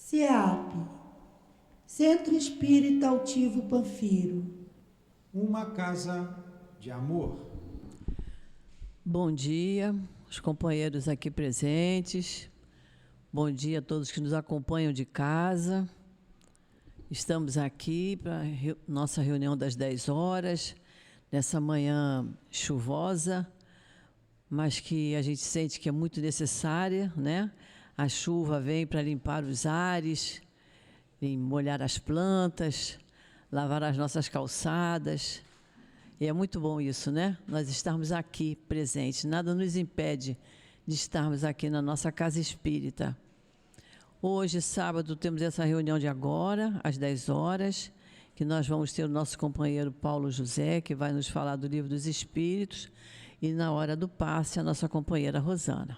CEAP, Centro Espírita Altivo Panfiro. Uma casa de amor. Bom dia, os companheiros aqui presentes. Bom dia a todos que nos acompanham de casa. Estamos aqui para nossa reunião das 10 horas, nessa manhã chuvosa, mas que a gente sente que é muito necessária, né? A chuva vem para limpar os ares, molhar as plantas, lavar as nossas calçadas. E é muito bom isso, né? Nós estarmos aqui presentes. Nada nos impede de estarmos aqui na nossa casa espírita. Hoje, sábado, temos essa reunião de agora, às 10 horas, que nós vamos ter o nosso companheiro Paulo José, que vai nos falar do Livro dos Espíritos, e na hora do passe, a nossa companheira Rosana.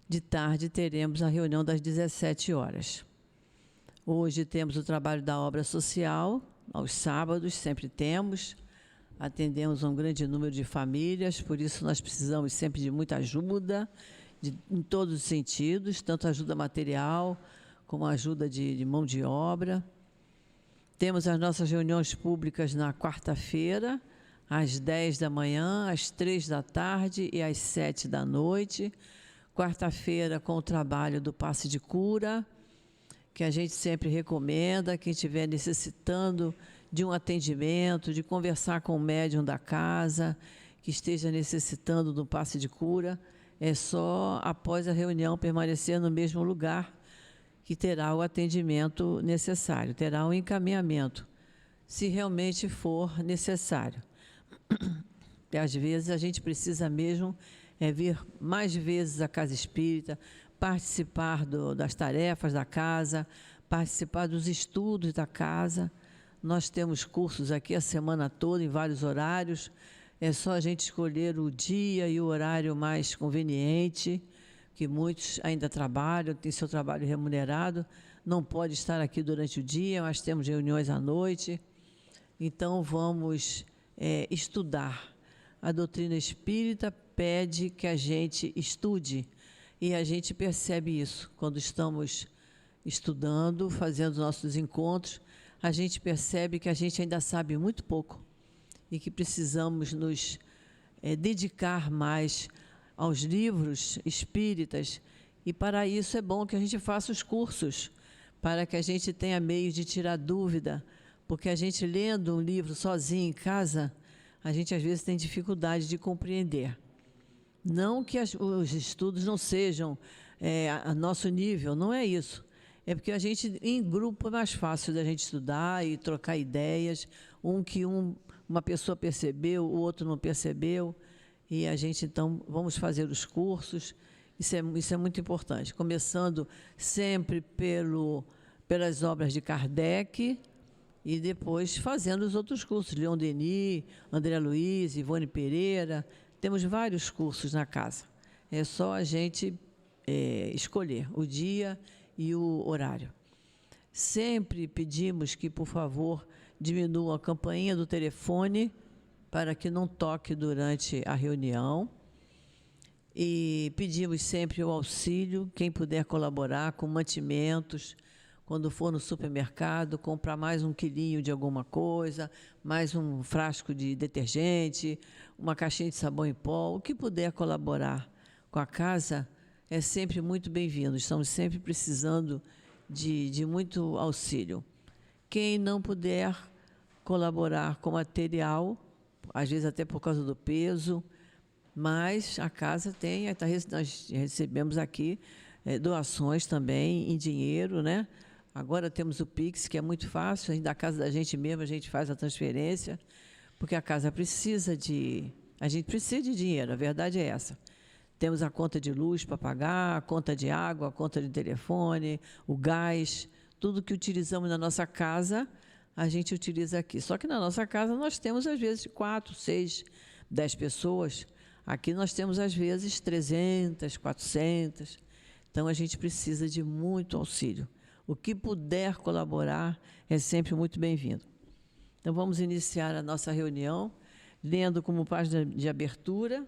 De tarde, teremos a reunião das 17 horas. Hoje temos o trabalho da obra social, aos sábados, sempre temos. Atendemos a um grande número de famílias, por isso nós precisamos sempre de muita ajuda, em todos os sentidos, tanto ajuda material, como ajuda de mão de obra. Temos as nossas reuniões públicas na quarta-feira, às 10 da manhã, às 3 da tarde e às 7 da noite. Quarta-feira, com o trabalho do passe de cura, que a gente sempre recomenda, quem estiver necessitando de um atendimento, de conversar com o médium da casa, que esteja necessitando do passe de cura, é só após a reunião permanecer no mesmo lugar que terá o atendimento necessário, terá um encaminhamento, se realmente for necessário. E às vezes a gente precisa mesmo vir mais vezes à casa espírita, participar das tarefas da casa, participar dos estudos da casa. Nós temos cursos aqui a semana toda, em vários horários. É só a gente escolher o dia e o horário mais conveniente, que muitos ainda trabalham, têm seu trabalho remunerado, não pode estar aqui durante o dia, mas temos reuniões à noite. Então, vamos estudar. A doutrina espírita pede que a gente estude, e a gente percebe isso quando estamos estudando, fazendo nossos encontros. A gente percebe que a gente ainda sabe muito pouco e que precisamos nos dedicar mais aos livros espíritas, e para isso é bom que a gente faça os cursos, para que a gente tenha meios de tirar dúvida, porque a gente lendo um livro sozinho em casa, a gente às vezes tem dificuldade de compreender. Não que os estudos não sejam a nosso nível, não é isso. É porque a gente, em grupo, é mais fácil da gente estudar e trocar ideias, uma pessoa percebeu, o outro não percebeu, e a gente, então, vamos fazer os cursos. Isso é muito importante, começando sempre pelas obras de Kardec, e depois fazendo os outros cursos, Leon Denis, André Luiz, Ivone Pereira. Temos vários cursos na casa. É só a gente escolher o dia e o horário. Sempre pedimos que, por favor, diminuam a campainha do telefone para que não toque durante a reunião. E pedimos sempre o auxílio, quem puder colaborar com mantimentos, quando for no supermercado, comprar mais um quilinho de alguma coisa, mais um frasco de detergente, uma caixinha de sabão em pó, o que puder colaborar com a casa é sempre muito bem-vindo. Estamos sempre precisando de muito auxílio. Quem não puder colaborar com material, às vezes até por causa do peso, mas a casa tem, nós recebemos aqui doações também em dinheiro, né? Agora temos o Pix, que é muito fácil, da casa da gente mesmo a gente faz a transferência, porque a casa a gente precisa de dinheiro, a verdade é essa. Temos a conta de luz para pagar, a conta de água, a conta de telefone, o gás, tudo que utilizamos na nossa casa, a gente utiliza aqui. Só que na nossa casa nós temos, às vezes, 4, 6, 10 pessoas. Aqui nós temos, às vezes, 300, 400. Então, a gente precisa de muito auxílio. O que puder colaborar é sempre muito bem-vindo. Então, vamos iniciar a nossa reunião, lendo como página de abertura,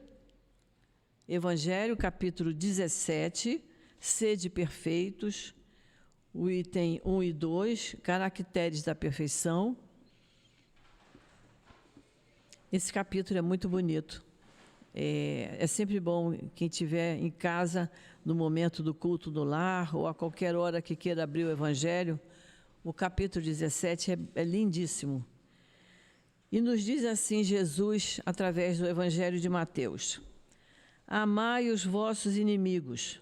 Evangelho, capítulo 17, Sede perfeitos, o item 1 e 2, caracteres da perfeição. Esse capítulo é muito bonito. É sempre bom quem estiver em casa, no momento do culto no lar, ou a qualquer hora que queira abrir o Evangelho. O capítulo 17 é lindíssimo. E nos diz assim Jesus, através do Evangelho de Mateus: Amai os vossos inimigos,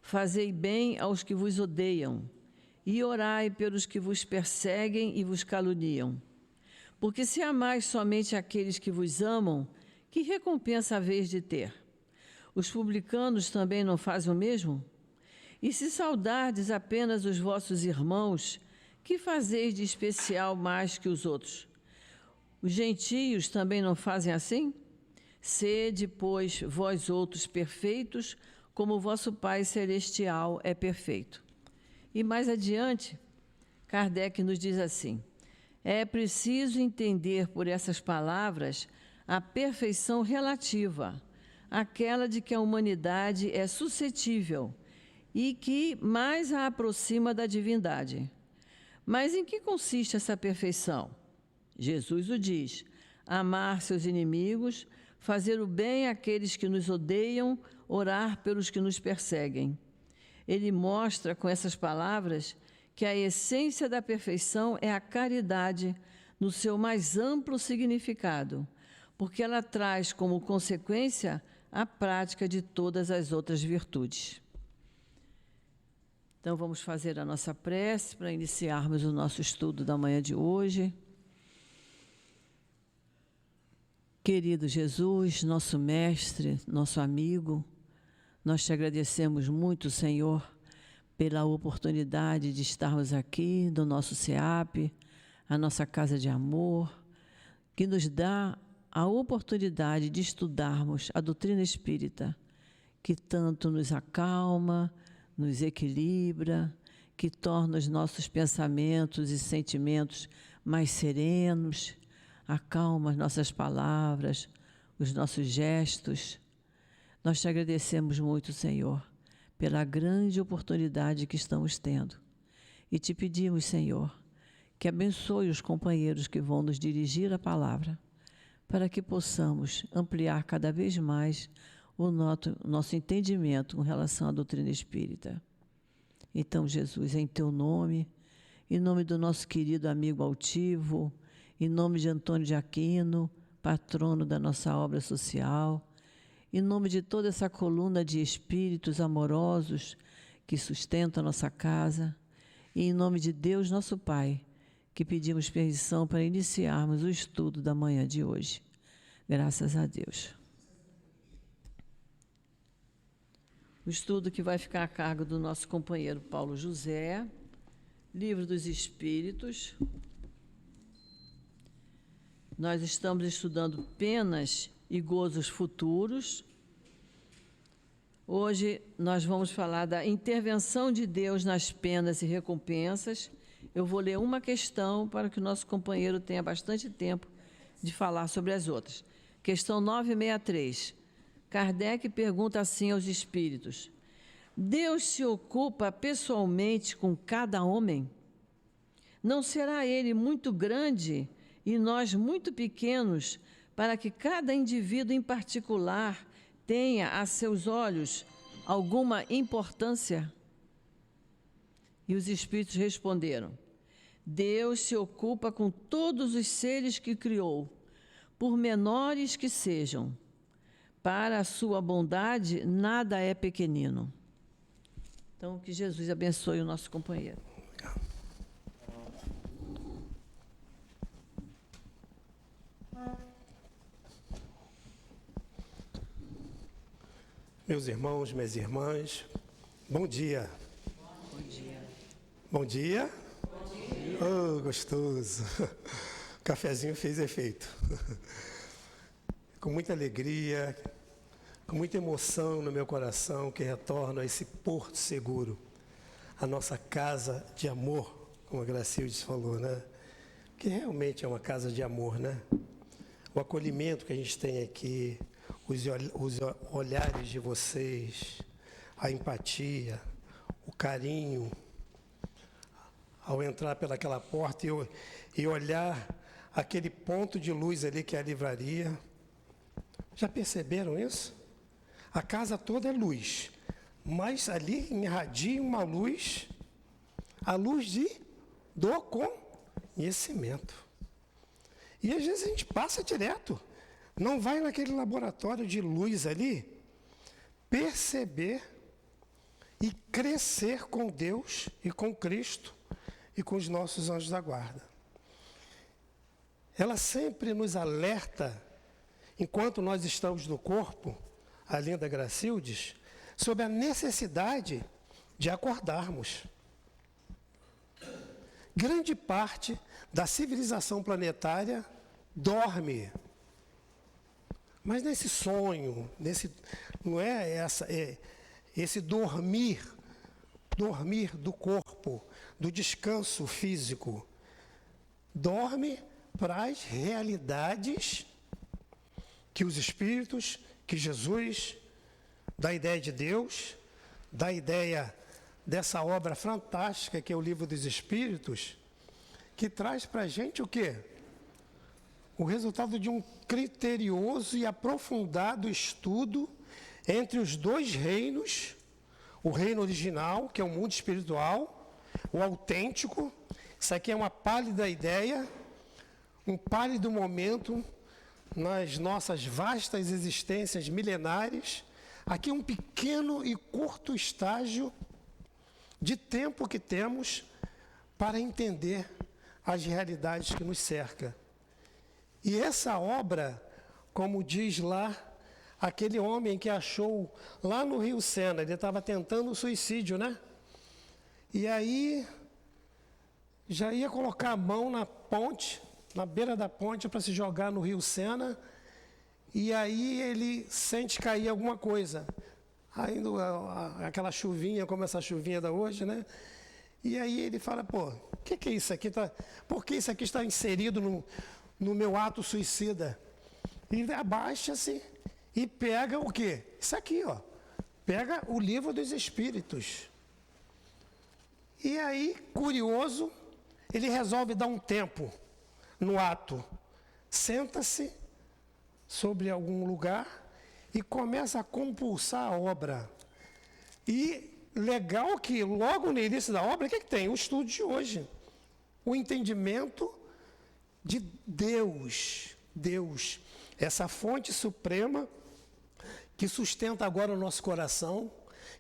fazei bem aos que vos odeiam, e orai pelos que vos perseguem e vos caluniam. Porque se amais somente aqueles que vos amam, que recompensa haveis de ter? Os publicanos também não fazem o mesmo? E se saudardes apenas os vossos irmãos, que fazeis de especial mais que os outros? Os gentios também não fazem assim? Sede, pois, vós outros perfeitos, como o vosso Pai Celestial é perfeito. E mais adiante, Kardec nos diz assim: é preciso entender por essas palavras a perfeição relativa, aquela de que a humanidade é suscetível e que mais a aproxima da divindade. Mas em que consiste essa perfeição? Jesus o diz: amar seus inimigos, fazer o bem àqueles que nos odeiam, orar pelos que nos perseguem. Ele mostra com essas palavras que a essência da perfeição é a caridade no seu mais amplo significado, porque ela traz como consequência a prática de todas as outras virtudes. Então, vamos fazer a nossa prece para iniciarmos o nosso estudo da manhã de hoje. Querido Jesus, nosso mestre, nosso amigo, nós te agradecemos muito, Senhor, pela oportunidade de estarmos aqui no nosso SEAP, a nossa casa de amor, que nos dá a oportunidade de estudarmos a doutrina espírita, que tanto nos acalma, nos equilibra, que torna os nossos pensamentos e sentimentos mais serenos, acalma as nossas palavras, os nossos gestos. Nós te agradecemos muito, Senhor, pela grande oportunidade que estamos tendo. E te pedimos, Senhor, que abençoe os companheiros que vão nos dirigir a palavra, para que possamos ampliar cada vez mais o nosso entendimento com relação à doutrina espírita. Então, Jesus, em teu nome, em nome do nosso querido amigo altivo, em nome de Antônio de Aquino, patrono da nossa obra social, em nome de toda essa coluna de espíritos amorosos que sustentam a nossa casa, e em nome de Deus, nosso Pai, que pedimos permissão para iniciarmos o estudo da manhã de hoje. Graças a Deus. O estudo que vai ficar a cargo do nosso companheiro Paulo José, Livro dos Espíritos. Nós estamos estudando penas e gozos futuros. Hoje nós vamos falar da intervenção de Deus nas penas e recompensas. Eu vou ler uma questão para que o nosso companheiro tenha bastante tempo de falar sobre as outras. Questão 963. Kardec pergunta assim aos espíritos: Deus se ocupa pessoalmente com cada homem? Não será ele muito grande e nós muito pequenos para que cada indivíduo em particular tenha a seus olhos alguma importância? E os espíritos responderam: Deus se ocupa com todos os seres que criou, por menores que sejam. Para a sua bondade, nada é pequenino. Então, que Jesus abençoe o nosso companheiro. Meus irmãos, minhas irmãs, bom dia. Bom dia. Bom dia? Bom dia. Oh, gostoso. O cafezinho fez efeito. Com muita alegria, com muita emoção no meu coração, que retorno a esse porto seguro, a nossa casa de amor, como a Gracildes falou, né? Que realmente é uma casa de amor, né? O acolhimento que a gente tem aqui, os olhares de vocês, a empatia, o carinho, ao entrar pelaquela porta e olhar aquele ponto de luz ali que é a livraria. Já perceberam isso? A casa toda é luz, mas ali irradia uma luz, a luz do conhecimento. E às vezes a gente passa direto, não vai naquele laboratório de luz ali, perceber e crescer com Deus e com Cristo e com os nossos anjos da guarda. Ela sempre nos alerta, enquanto nós estamos no corpo, a Linda Gracildes, sobre a necessidade de acordarmos. Grande parte da civilização planetária dorme. Mas nesse sonho, não é esse dormir do corpo, do descanso físico. Dorme para as realidades que os Espíritos, que Jesus, da ideia de Deus, da ideia dessa obra fantástica que é o Livro dos Espíritos, que traz para a gente o quê? O resultado de um criterioso e aprofundado estudo entre os dois reinos, o reino original, que é o mundo espiritual, o autêntico. Isso aqui é uma pálida ideia, um pálido momento nas nossas vastas existências milenares. Aqui um pequeno e curto estágio de tempo que temos para entender as realidades que nos cercam. E essa obra, como diz lá, aquele homem que achou lá no Rio Sena, ele estava tentando suicídio, né? E aí, já ia colocar a mão na ponte, na beira da ponte, para se jogar no Rio Sena, e aí ele sente cair alguma coisa. Aí, aquela chuvinha, como essa chuvinha da hoje, né? E aí ele fala, pô, o que é isso aqui? Por que isso aqui está inserido no meu ato suicida? E abaixa-se e pega o quê? Isso aqui, ó. Pega o Livro dos Espíritos. E aí, curioso, ele resolve dar um tempo no ato. Senta-se sobre algum lugar e começa a compulsar a obra. E legal que logo no início da obra, o que tem? O estudo de hoje. O entendimento de Deus. Deus, essa fonte suprema que sustenta agora o nosso coração,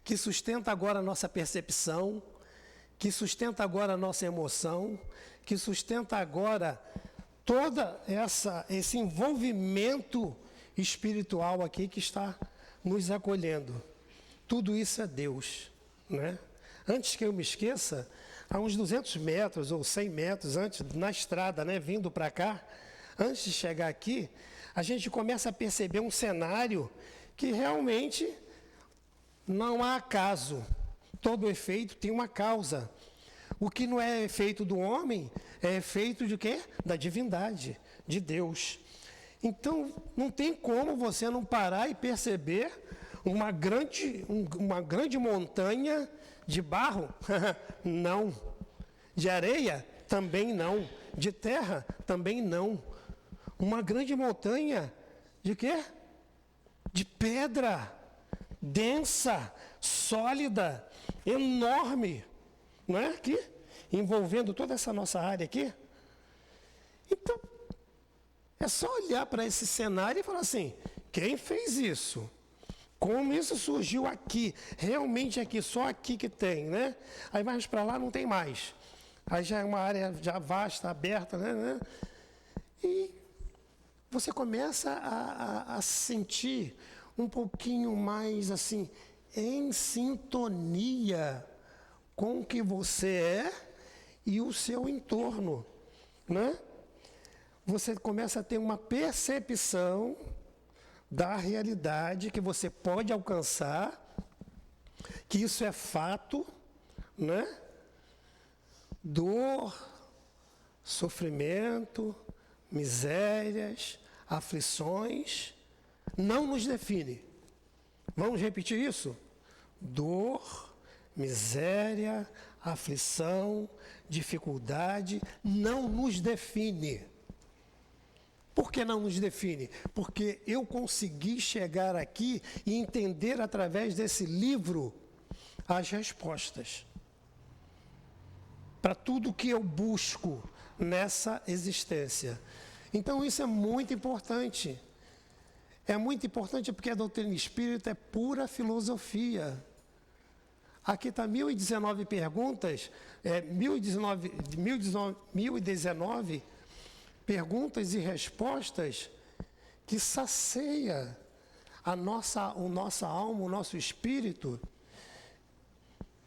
que sustenta agora a nossa percepção, que sustenta agora a nossa emoção, que sustenta agora toda esse envolvimento espiritual aqui que está nos acolhendo. Tudo isso é Deus, né? Antes que eu me esqueça, há uns 200 metros ou 100 metros antes, na estrada, né, vindo para cá, antes de chegar aqui, a gente começa a perceber um cenário que realmente não há acaso. Todo efeito tem uma causa. O que não é efeito do homem é efeito de quê? Da divindade, de Deus. Então, não tem como você não parar e perceber uma grande montanha de barro? Não. De areia? Também não. De terra? Também não. Uma grande montanha de quê? De pedra, densa, sólida, enorme, não é? Aqui, envolvendo toda essa nossa área aqui. Então, é só olhar para esse cenário e falar assim, quem fez isso? Como isso surgiu aqui? Realmente aqui, só aqui que tem, né? Aí mais para lá não tem mais. Aí já é uma área já vasta, aberta, né? E você começa a sentir um pouquinho mais assim, em sintonia com o que você é e o seu entorno, né? Você começa a ter uma percepção da realidade que você pode alcançar, que isso é fato, né? Dor, sofrimento, misérias, aflições, não nos define. Vamos repetir isso? Dor, miséria, aflição, dificuldade, não nos define. Por que não nos define? Porque eu consegui chegar aqui e entender através desse livro as respostas para tudo que eu busco nessa existência. Então isso é muito importante. É muito importante porque a doutrina espírita é pura filosofia. Aqui está 1019 perguntas, 1019 perguntas e respostas que sacia a nossa alma, o nosso espírito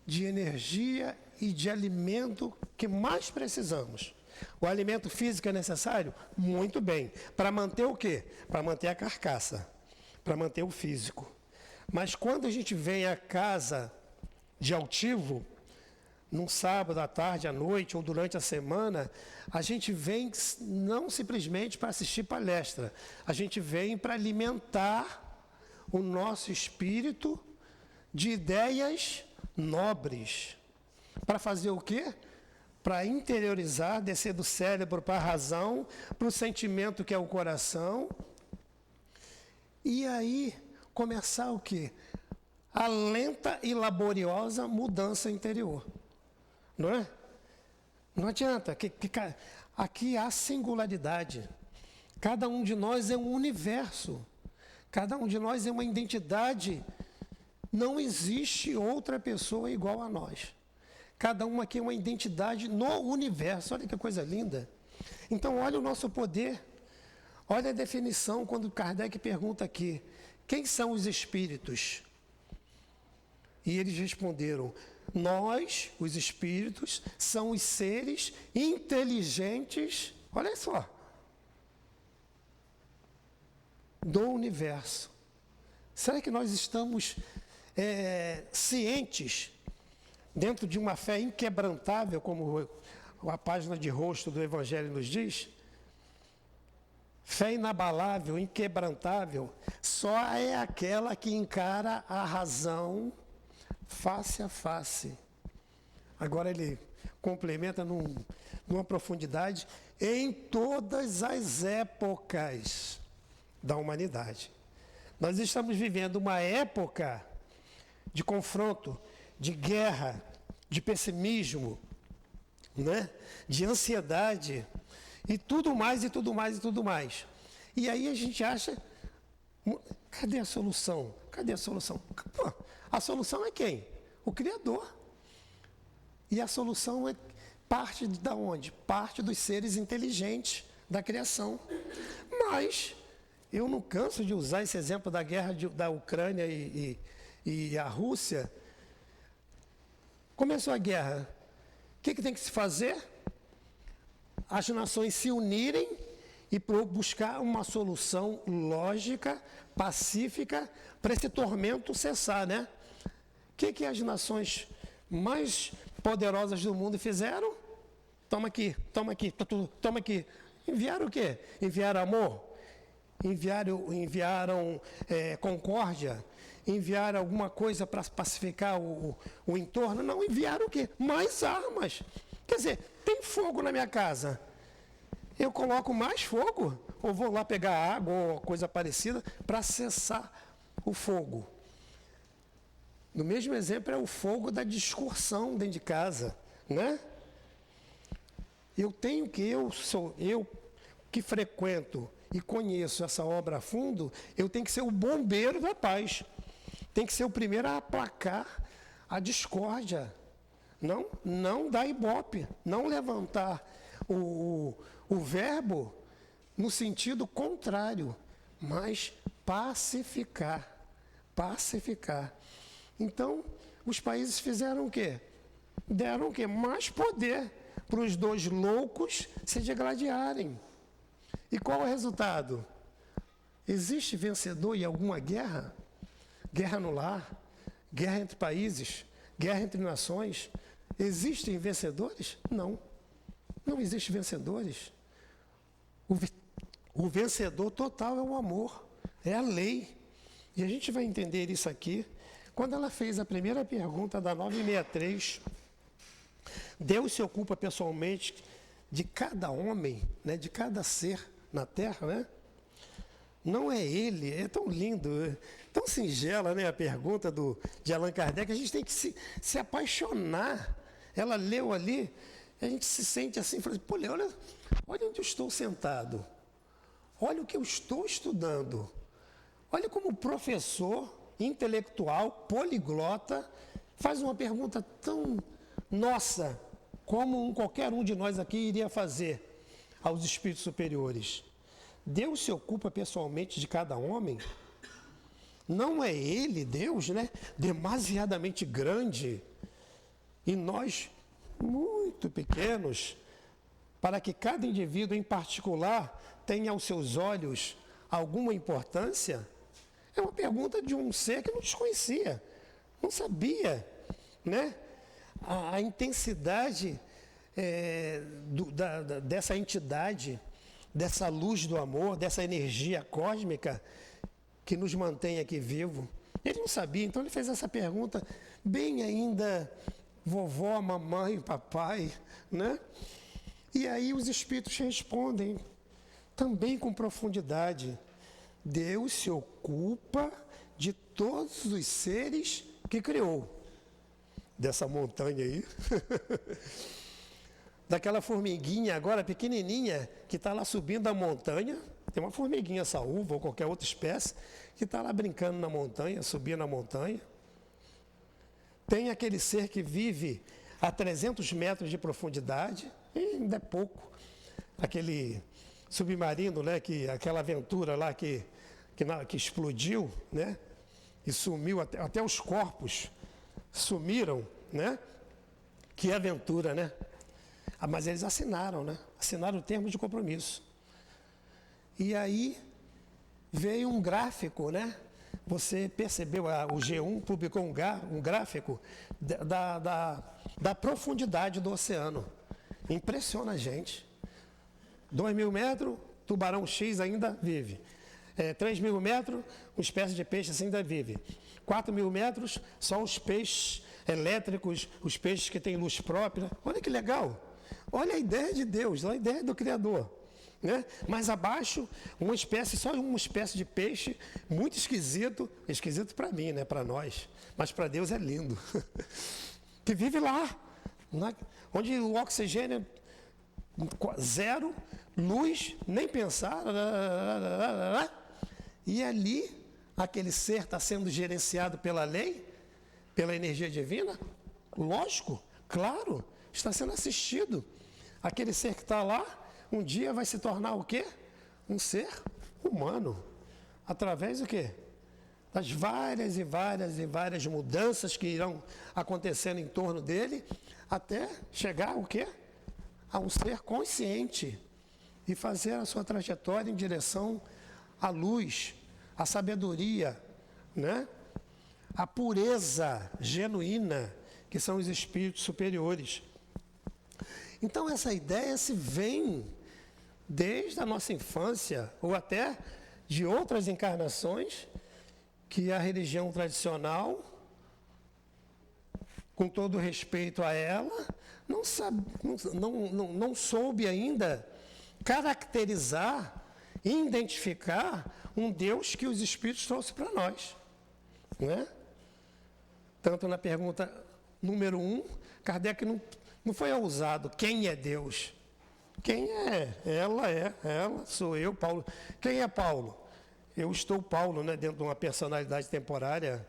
de energia e de alimento que mais precisamos. O alimento físico é necessário? Muito bem. Para manter o quê? Para manter a carcaça, para manter o físico. Mas quando a gente vem à casa de altivo, num sábado, à tarde, à noite ou durante a semana, a gente vem não simplesmente para assistir palestra, a gente vem para alimentar o nosso espírito de ideias nobres. Para fazer o quê? Para interiorizar, descer do cérebro para a razão, para o sentimento que é o coração. E aí começar o quê? A lenta e laboriosa mudança interior. Não é? Não adianta. Aqui há singularidade. Cada um de nós é um universo. Cada um de nós é uma identidade. Não existe outra pessoa igual a nós. Cada um aqui é uma identidade no universo. Olha que coisa linda. Então, olha o nosso poder. Olha a definição quando Kardec pergunta aqui: quem são os espíritos? E eles responderam: nós, os espíritos, são os seres inteligentes, olha só, do universo. Será que nós estamos cientes, dentro de uma fé inquebrantável, como a página de rosto do Evangelho nos diz? Fé inabalável, inquebrantável, só é aquela que encara a razão face a face. Agora ele complementa numa profundidade em todas as épocas da humanidade. Nós estamos vivendo uma época de confronto, de guerra, de pessimismo, né? De ansiedade e tudo mais, e tudo mais, e tudo mais. E aí a gente acha, cadê a solução? Cadê a solução? Pô, a solução é quem? O Criador. E a solução parte de onde? Parte dos seres inteligentes da criação. Mas eu não canso de usar esse exemplo da guerra da Ucrânia e a Rússia. Começou a guerra. O que tem que se fazer? As nações se unirem e buscar uma solução lógica, pacífica, para esse tormento cessar, né? O que as nações mais poderosas do mundo fizeram? Toma aqui, toma aqui, toma aqui. Enviaram o quê? Enviaram amor? Enviaram concórdia? Enviaram alguma coisa para pacificar o entorno? Não, enviaram o quê? Mais armas. Quer dizer, tem fogo na minha casa. Eu coloco mais fogo? Ou vou lá pegar água ou coisa parecida para cessar o fogo? No mesmo exemplo é o fogo da discussão dentro de casa, né? Eu que frequento e conheço essa obra a fundo, eu tenho que ser o bombeiro da paz. Tem que ser o primeiro a aplacar a discórdia. Não dar ibope, não levantar o verbo no sentido contrário, mas pacificar. Pacificar. Então, os países fizeram o quê? Deram o quê? Mais poder para os dois loucos se degladiarem. E qual é o resultado? Existe vencedor em alguma guerra? Guerra no lar? Guerra entre países? Guerra entre nações? Existem vencedores? Não. Não existem vencedores. O vencedor total é o amor, é a lei. E a gente vai entender isso aqui quando ela fez a primeira pergunta da 963. Deus se ocupa pessoalmente de cada homem, né, de cada ser na Terra, né? Não é ele, é tão lindo, tão singela, né, a pergunta de Allan Kardec, a gente tem que se apaixonar. Ela leu ali, a gente se sente assim, fala assim, pô, olha onde eu estou sentado, olha o que eu estou estudando, olha como o professor intelectual, poliglota, faz uma pergunta tão nossa, como qualquer um de nós aqui iria fazer aos espíritos superiores. Deus se ocupa pessoalmente de cada homem? Não é Ele, Deus, né? Demasiadamente grande e nós muito pequenos para que cada indivíduo em particular tenha aos seus olhos alguma importância? É uma pergunta de um ser que não desconhecia, não sabia, né? A intensidade dessa entidade, dessa luz do amor, dessa energia cósmica que nos mantém aqui vivo. Ele não sabia, então ele fez essa pergunta bem ainda vovó, mamãe, papai, né? E aí os espíritos respondem também com profundidade. Deus se ocupa de todos os seres que criou. Dessa montanha aí. Daquela formiguinha agora pequenininha que está lá subindo a montanha. Tem uma formiguinha saúva ou qualquer outra espécie que está lá brincando na montanha, subindo a montanha. Tem aquele ser que vive a 300 metros de profundidade, e ainda é pouco. Aquele submarino, né, aquela aventura lá que explodiu, né, e sumiu, até os corpos sumiram, né? Que aventura, né? Mas eles assinaram, né? Assinaram o termo de compromisso. E aí veio um gráfico, né? Você percebeu, o G1 publicou um gráfico da profundidade do oceano. Impressiona a gente. 2.000 metros, tubarão X ainda vive. 3.000 metros, uma espécie de peixe assim ainda vive. 4.000 metros, só os peixes elétricos, os peixes que têm luz própria. Olha que legal. Olha a ideia de Deus, olha a ideia do Criador. Né? Mais abaixo, só uma espécie de peixe muito esquisito para mim, né? Para nós, mas para Deus é lindo. Que vive lá, né? Onde o oxigênio zero, luz, nem pensar. E ali, aquele ser está sendo gerenciado pela lei, pela energia divina? Lógico, claro, está sendo assistido. Aquele ser que está lá, um dia vai se tornar o quê? Um ser humano. Através do quê? Das várias e várias e várias mudanças que irão acontecendo em torno dele, até chegar o quê? A um ser consciente e fazer a sua trajetória em direção à luz, à sabedoria, né? A pureza genuína, que são os espíritos superiores. Então essa ideia se vem desde a nossa infância, ou até de outras encarnações, que a religião tradicional, com todo respeito a ela, não soube ainda caracterizar e identificar um Deus que os Espíritos trouxeram para nós. Né? Tanto na pergunta número 1, Kardec não foi ousado. Quem é Deus? Quem é? Ela, sou eu, Paulo. Quem é Paulo? Eu estou Paulo, né, dentro de uma personalidade temporária,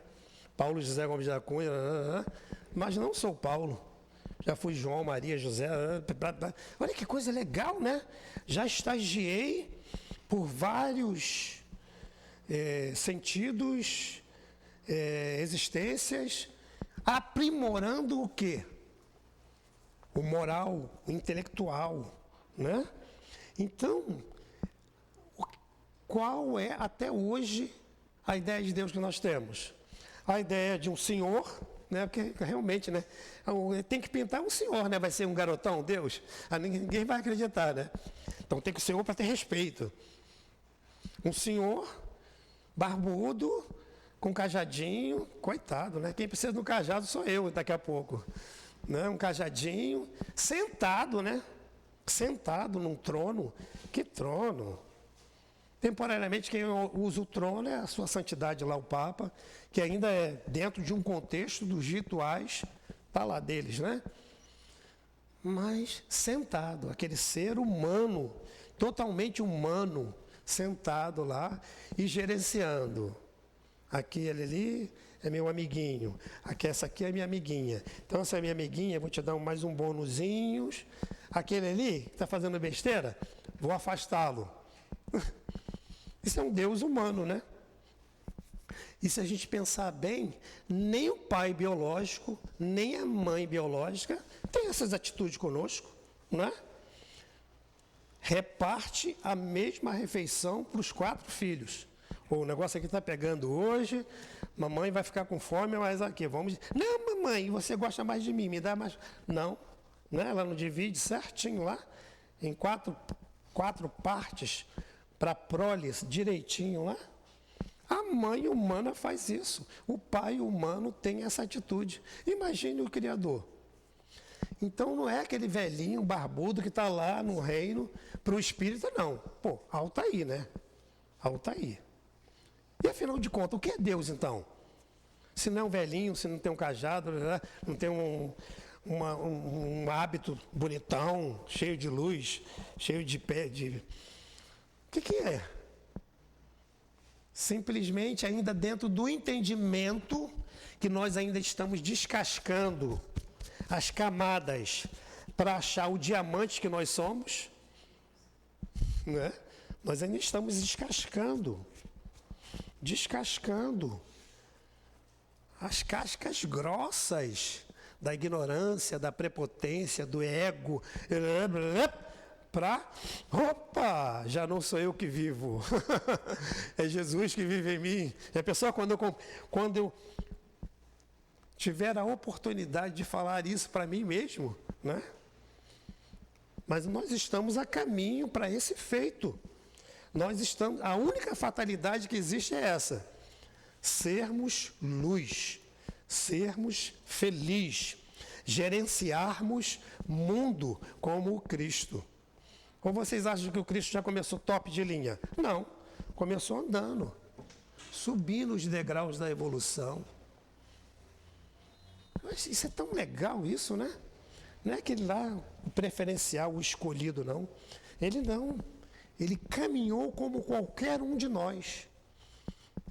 Paulo José Gomes da Cunha, mas não sou Paulo. Já fui João, Maria, José. Olha que coisa legal, né? Já estagiei por vários sentidos, existências, aprimorando o quê? O moral, o intelectual, né? Então, qual é até hoje a ideia de Deus que nós temos? A ideia de um senhor, né? Porque realmente, né? Tem que pintar um senhor, né? Vai ser um garotão, Deus? Ninguém vai acreditar, né? Então tem que ser um senhor para ter respeito. Um senhor barbudo, com cajadinho, coitado, né? Quem precisa do cajado sou eu daqui a pouco, né? Um cajadinho, sentado, né? Sentado num trono. Que trono? Temporariamente, quem usa o trono é a sua santidade lá, o Papa, que ainda é dentro de um contexto dos rituais, tá lá deles, né? Mas sentado, aquele ser humano, totalmente humano, sentado lá e gerenciando. Aquele ali é meu amiguinho, essa aqui é minha amiguinha. Então, essa é minha amiguinha, vou te dar mais um bônusinho. Aquele ali que está fazendo besteira, vou afastá-lo. Isso é um Deus humano, né? E se a gente pensar bem, nem o pai biológico, nem a mãe biológica tem essas atitudes conosco, não é? Reparte a mesma refeição para os 4 filhos. O negócio aqui está pegando hoje, mamãe vai ficar com fome, mas aqui, vamos... Não, mamãe, você gosta mais de mim, me dá mais... Não, né? Ela não divide certinho lá, em quatro partes, para a prole, direitinho lá. A mãe humana faz isso. O pai humano tem essa atitude. Imagine o Criador. Então não é aquele velhinho barbudo que está lá no reino para o espírita, não. Pô, Altair, né? Altair. E afinal de contas, o que é Deus então? Se não é um velhinho, se não tem um cajado, não tem um hábito bonitão, cheio de luz, cheio de pé, de... O que é? Simplesmente ainda dentro do entendimento que nós ainda estamos descascando as camadas para achar o diamante que nós somos, né? Nós ainda estamos descascando as cascas grossas da ignorância, da prepotência, do ego, opa, já não sou eu que vivo, é Jesus que vive em mim. E a pessoa, quando eu tiver a oportunidade de falar isso para mim mesmo, né? Mas nós estamos a caminho para esse feito. A única fatalidade que existe é essa: sermos luz, sermos felizes, gerenciarmos mundo como o Cristo. Ou vocês acham que o Cristo já começou top de linha? Não, começou andando, subindo os degraus da evolução. Mas isso é tão legal isso, né? Não é aquele lá, o preferencial, o escolhido, não. Ele não. Ele caminhou como qualquer um de nós.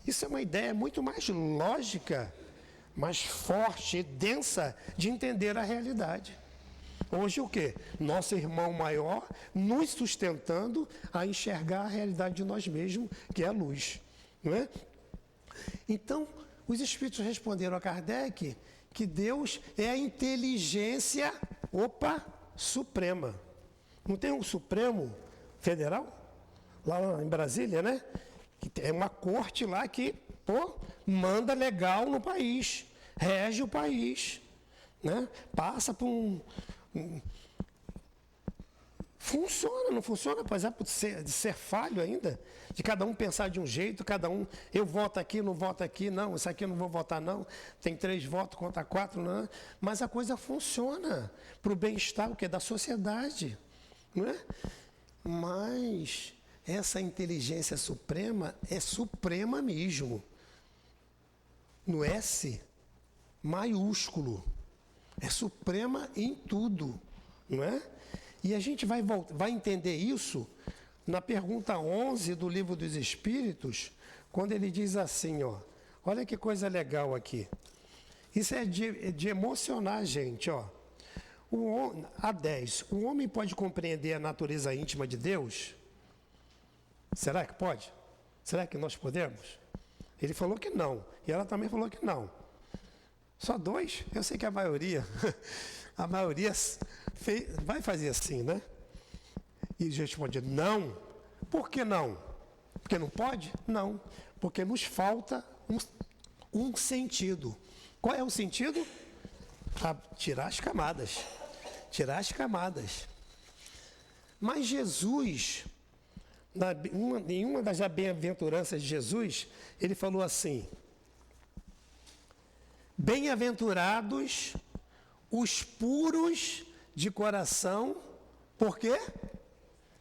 Isso é uma ideia muito mais lógica, mais forte e densa de entender a realidade. Hoje o quê? Nosso irmão maior nos sustentando a enxergar a realidade de nós mesmos, que é a luz. Não é? Então, os espíritos responderam a Kardec que Deus é a inteligência, suprema. Não tem um Supremo Federal? Lá em Brasília, né? Que é uma corte lá que, manda legal no país, rege o país, né? Passa por funciona, não funciona, apesar de ser falho ainda, de cada um pensar de um jeito, cada um, eu voto aqui, não voto aqui, não, isso aqui eu não vou votar não, tem 3 votos contra 4, não, mas a coisa funciona para o bem-estar da sociedade, não é? Mas essa inteligência suprema é suprema mesmo, no S maiúsculo, é suprema em tudo, não é? E a gente vai entender isso na pergunta 11 do Livro dos Espíritos, quando ele diz assim, olha que coisa legal aqui. Isso é de emocionar a gente, a 10. O homem pode compreender a natureza íntima de Deus? Será que pode? Será que nós podemos? Ele falou que não, e ela também falou que não. Só 2? Eu sei que a maioria vai fazer assim, né? E a gente responde, não. Por que não? Porque não pode? Não. Porque nos falta um sentido. Qual é o sentido? Tirar as camadas. Tirar as camadas. Mas Jesus, em uma das bem-aventuranças de Jesus, ele falou assim: bem-aventurados os puros de coração, porque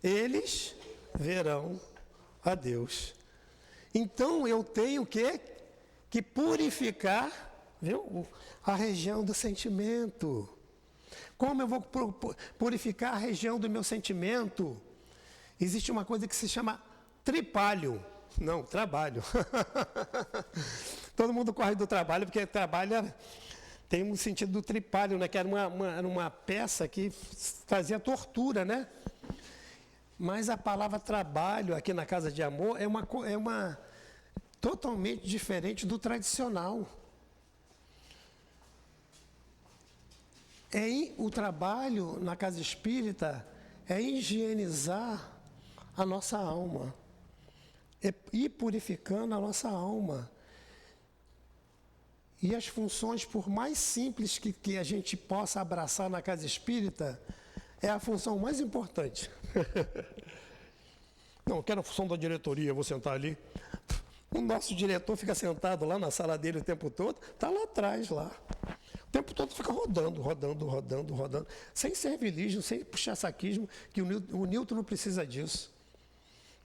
eles verão a Deus. Então eu tenho que purificar, viu, a região do sentimento. Como eu vou purificar a região do meu sentimento? Existe uma coisa que se chama tripalho. Não, trabalho. Todo mundo corre do trabalho, porque trabalha tem um sentido do tripalho, né? Que era uma peça que fazia tortura, né? Mas a palavra trabalho aqui na Casa de Amor é uma totalmente diferente do tradicional. O trabalho na casa espírita é higienizar a nossa alma, é ir purificando a nossa alma. E as funções, por mais simples que a gente possa abraçar na casa espírita, é a função mais importante. Não, eu quero a função da diretoria, eu vou sentar ali. O nosso diretor fica sentado lá na sala dele o tempo todo, está lá atrás, lá. O tempo todo fica rodando, sem servilismo, sem puxa-saquismo, que o Newton não precisa disso.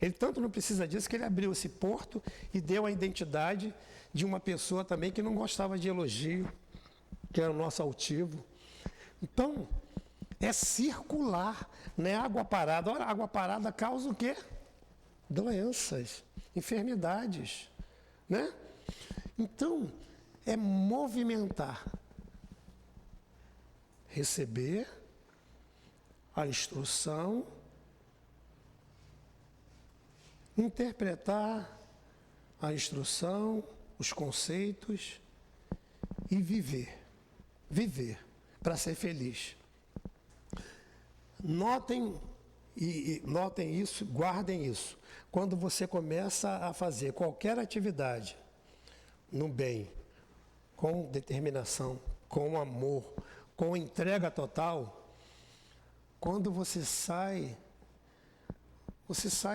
Ele tanto não precisa disso que ele abriu esse porto e deu a identidade de uma pessoa também que não gostava de elogio, que era o nosso altivo. Então, é circular, não é água parada. Ora, água parada causa o quê? Doenças, enfermidades, né? Então, é movimentar, receber a instrução, interpretar a instrução, os conceitos e viver para ser feliz. Notem isso, guardem isso. Quando você começa a fazer qualquer atividade no bem, com determinação, com amor, com entrega total, quando você sai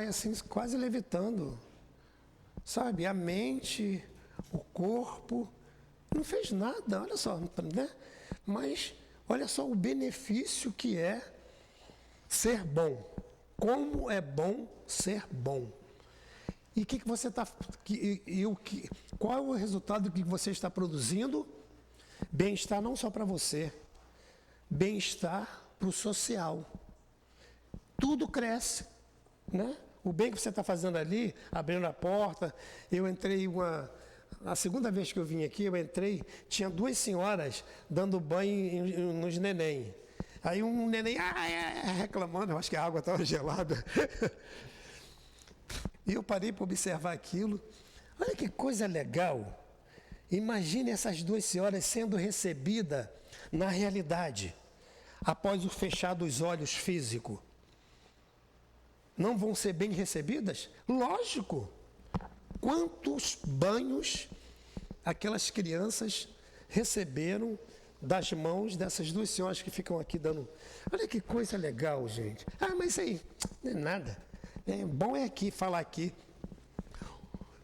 assim quase levitando, sabe? A mente, o corpo, não fez nada, olha só, né? Mas olha só o benefício que é ser bom. Como é bom ser bom. E qual é o resultado que você está produzindo? Bem-estar não só para você, bem-estar para o social. Tudo cresce, né? O bem que você está fazendo ali, abrindo a porta. Eu entrei a segunda vez que eu vim aqui, tinha 2 senhoras dando banho nos neném. Aí um neném reclamando, eu acho que a água estava gelada. E eu parei para observar aquilo. Olha que coisa legal. Imagine essas 2 senhoras sendo recebidas na realidade, após o fechar dos olhos físico. Não vão ser bem recebidas? Lógico. Quantos banhos aquelas crianças receberam das mãos dessas 2 senhoras que ficam aqui dando... Olha que coisa legal, gente. Mas isso aí não é nada. Bom é aqui, falar aqui.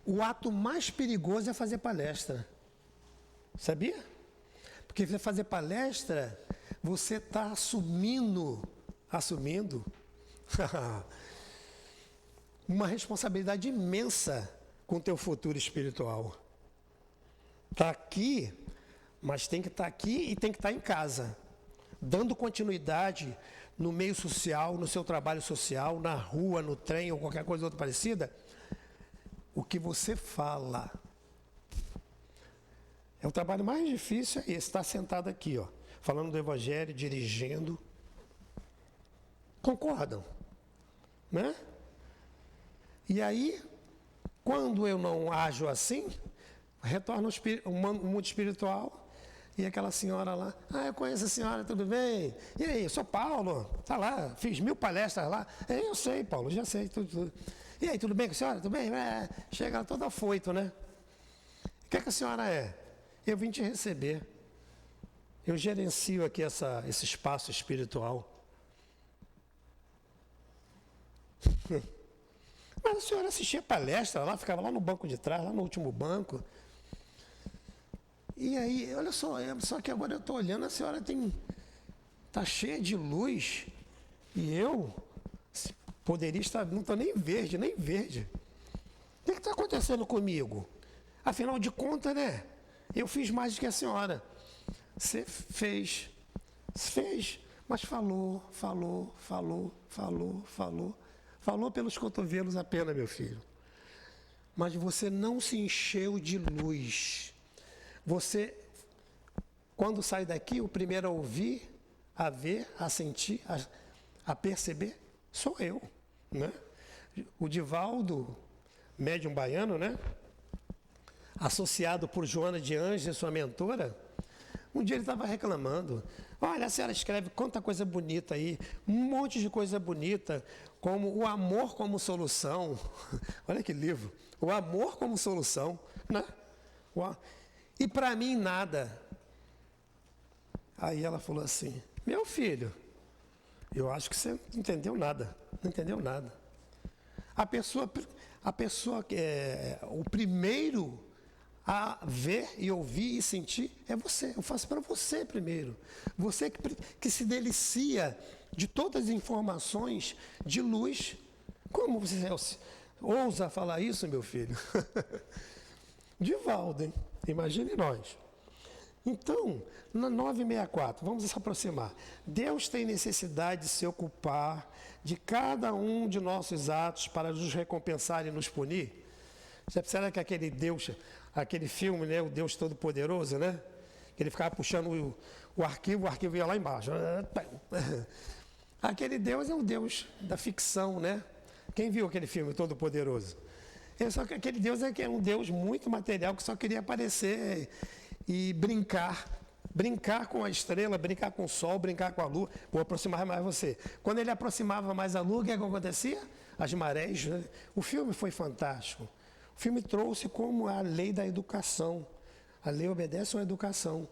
O ato mais perigoso é fazer palestra. Sabia? Porque você fazer palestra, você está assumindo uma responsabilidade imensa com o teu futuro espiritual. Está aqui, mas tem que estar aqui e tem que estar em casa, dando continuidade no meio social, no seu trabalho social, na rua, no trem ou qualquer coisa outra parecida. O que você fala é o trabalho mais difícil, é esse, estar sentado aqui, ó, falando do Evangelho, dirigindo. Concordam? Né? E aí, quando eu não ajo assim, retorno ao mundo espiritual e aquela senhora lá, eu conheço a senhora, tudo bem? E aí, sou Paulo, tá lá, fiz 1000 palestras lá. Eu sei, Paulo, já sei tudo. E aí, tudo bem com a senhora? Tudo bem? Chega toda afoito, né? O que a senhora é? Eu vim te receber. Eu gerencio aqui esse espaço espiritual. Mas a senhora assistia palestra lá, ficava lá no banco de trás, lá no último banco. E aí, olha só que agora eu estou olhando, a senhora está cheia de luz, e eu poderia estar, não estou nem verde. O que está acontecendo comigo? Afinal de contas, né? Eu fiz mais do que a senhora. Você fez, mas falou pelos cotovelos apenas, meu filho. Mas você não se encheu de luz. Você, quando sai daqui, o primeiro a ouvir, a ver, a sentir, a perceber, sou eu, né? O Divaldo, médium baiano, né? Associado por Joana de Anjos, sua mentora, um dia ele estava reclamando. Olha, a senhora escreve quanta coisa bonita aí, um monte de coisa bonita, como o amor como solução. Olha que livro, o amor como solução, né? E para mim nada. Aí ela falou assim, meu filho, eu acho que você não entendeu nada. A pessoa que é o primeiro a ver e ouvir e sentir é você. Eu faço para você primeiro. Você que se delicia de todas as informações de luz. Como você ousa falar isso, meu filho? Divaldo, hein? Imagine nós. Então, na 964, vamos se aproximar. Deus tem necessidade de se ocupar de cada um de nossos atos para nos recompensar e nos punir? Você percebe que aquele Deus, aquele filme, né, o Deus Todo-Poderoso, né? Que ele ficava puxando o arquivo ia lá embaixo. Aquele Deus é o Deus da ficção, né? Quem viu aquele filme Todo-Poderoso? Só que aquele Deus é um Deus muito material que só queria aparecer e brincar com a estrela, brincar com o sol, brincar com a lua. Vou aproximar mais você. Quando ele aproximava mais a lua, o que acontecia? As marés, né? O filme foi fantástico. O filme trouxe como a lei da educação. A lei obedece à educação,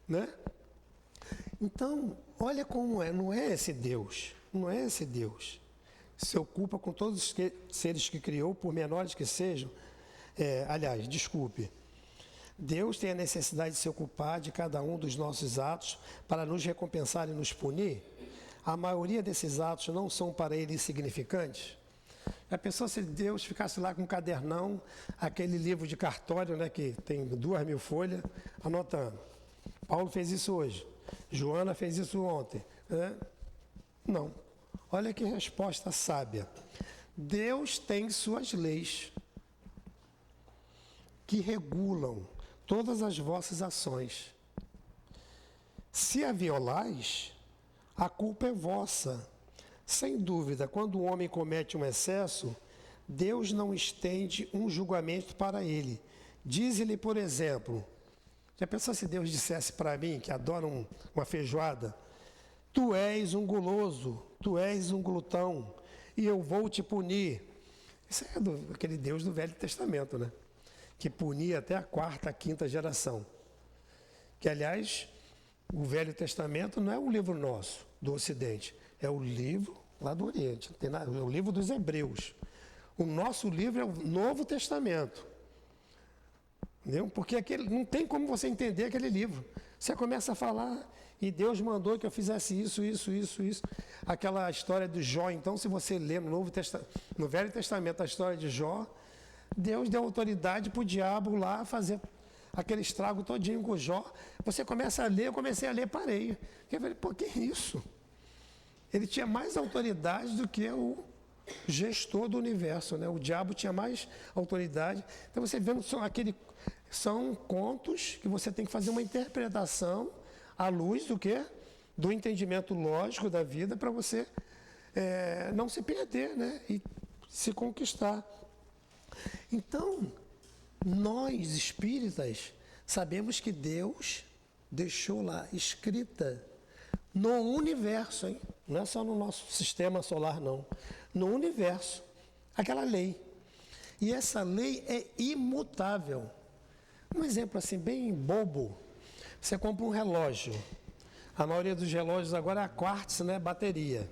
né? Então, olha como é, não é esse Deus. Se ocupa com todos os seres que criou, por menores que sejam. Deus tem a necessidade de se ocupar de cada um dos nossos atos para nos recompensar e nos punir. A maioria desses atos não são para ele insignificantes. A pessoa, se Deus ficasse lá com um cadernão, aquele livro de cartório, né, que tem 2.000 folhas, anotando. Paulo fez isso hoje. Joana fez isso ontem. Né? Não. Olha que resposta sábia. Deus tem suas leis que regulam todas as vossas ações. Se a violais, a culpa é vossa. Sem dúvida, quando o homem comete um excesso, Deus não estende um julgamento para ele. Diz-lhe, por exemplo, já pensou se Deus dissesse para mim, que adora uma feijoada, tu és um guloso, tu és um glutão, e eu vou te punir. Isso é aquele Deus do Velho Testamento, né? Que punia até a 4ª, 5ª geração. Que, aliás, o Velho Testamento não é um livro nosso, do Ocidente, é o livro lá do Oriente, é o livro dos Hebreus. O nosso livro é o Novo Testamento. Entendeu? Porque não tem como você entender aquele livro. Você começa a falar, e Deus mandou que eu fizesse isso. Aquela história de Jó, então, se você ler no Velho Testamento a história de Jó, Deus deu autoridade para o diabo lá fazer aquele estrago todinho com Jó. Você começa a ler, eu comecei a ler, parei. Eu falei, pô, que isso? Ele tinha mais autoridade do que o gestor do universo, né? O diabo tinha mais autoridade. Então você vê, são contos que você tem que fazer uma interpretação à luz do quê? Do entendimento lógico da vida, para você não se perder, né? E se conquistar. Então, nós espíritas sabemos que Deus deixou lá escrita no universo, hein? Não é só no nosso sistema solar, não. No universo, aquela lei. E essa lei é imutável. Um exemplo assim, bem bobo. Você compra um relógio. A maioria dos relógios agora é a quartz, né? Bateria.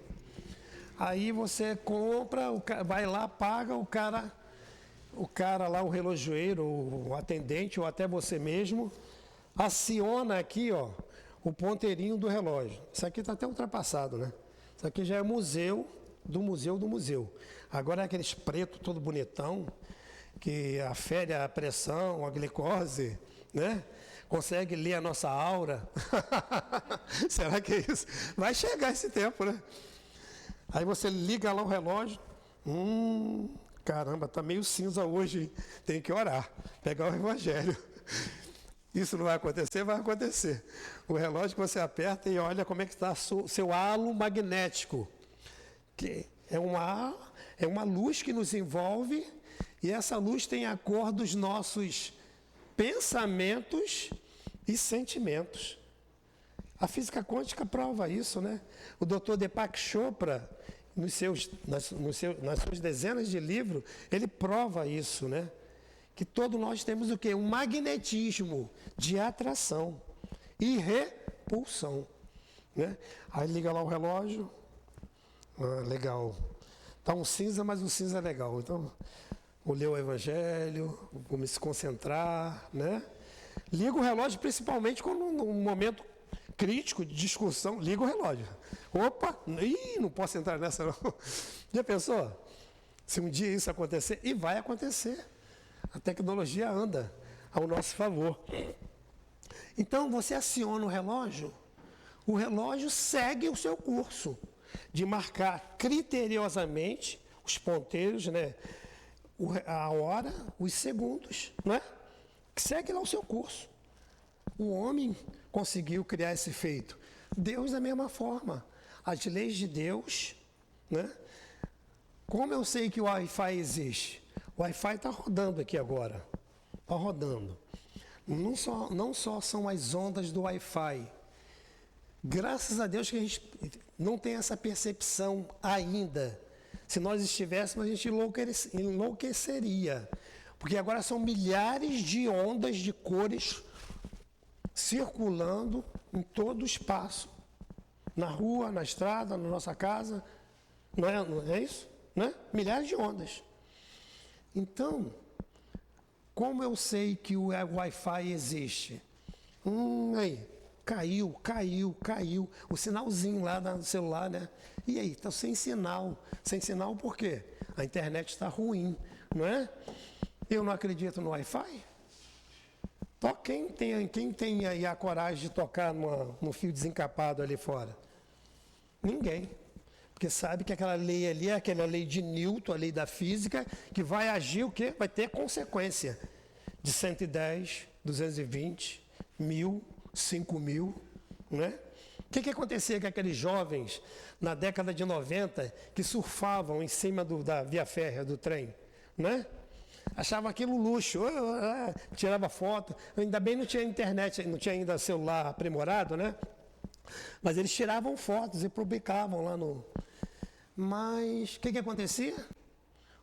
Aí você compra, vai lá, paga, o cara lá, o relojoeiro, o atendente, ou até você mesmo, aciona aqui, ó, o ponteirinho do relógio. Isso aqui está até ultrapassado, né? Isso aqui já é museu do museu. Agora é aqueles preto todo bonitão, que afere a pressão, a glicose, né? Consegue ler a nossa aura. Será que é isso? Vai chegar esse tempo, né? Aí você liga lá o relógio. Caramba, tá meio cinza hoje, hein? Tem que orar, pegar o evangelho. Isso não vai acontecer? Vai acontecer. O relógio que você aperta e olha como é que está seu halo magnético. Que é uma luz que nos envolve, e essa luz tem a cor dos nossos pensamentos e sentimentos. A física quântica prova isso, né? O Dr. Deepak Chopra, nas suas dezenas de livros, ele prova isso, né? Que todos nós temos o quê? Um magnetismo de atração e repulsão, né? Aí liga lá o relógio, legal. Tá um cinza, mas o cinza é legal. Então, vou ler o evangelho, vou me concentrar, né? Liga o relógio principalmente quando num momento crítico de discussão, liga o relógio. Opa, não posso entrar nessa não. Já pensou? Se um dia isso acontecer, e vai acontecer. A tecnologia anda ao nosso favor. Então, você aciona o relógio segue o seu curso de marcar criteriosamente os ponteiros, né? A hora, os segundos, não é? Segue lá o seu curso. O homem conseguiu criar esse feito. Deus da mesma forma. As leis de Deus, né? Como eu sei que o Wi-Fi existe? O Wi-Fi está rodando aqui agora. Está rodando. Não só são as ondas do Wi-Fi. Graças a Deus que a gente não tem essa percepção ainda. Se nós estivéssemos, a gente enlouqueceria. Porque agora são milhares de ondas de cores circulando em todo o espaço. Na rua, na estrada, na nossa casa. Não é isso? Né? Milhares de ondas. Então, como eu sei que o Wi-Fi existe? Aí, caiu. O sinalzinho lá no celular, né? E aí, está sem sinal. Sem sinal por quê? A internet está ruim, não é? Eu não acredito no Wi-Fi? Quem tem aí a coragem de tocar no fio desencapado ali fora? Ninguém. Porque sabe que aquela lei ali é aquela lei de Newton, a lei da física, que vai agir o quê? Vai ter consequência de 110, 220, 1000, 5000, né? O que acontecia com aqueles jovens na década de 90 que surfavam em cima da via férrea, do trem, né? Achava aquilo luxo, tirava foto, ainda bem não tinha internet, não tinha ainda celular aprimorado, né? Mas eles tiravam fotos e publicavam lá no... Mas o que acontecia?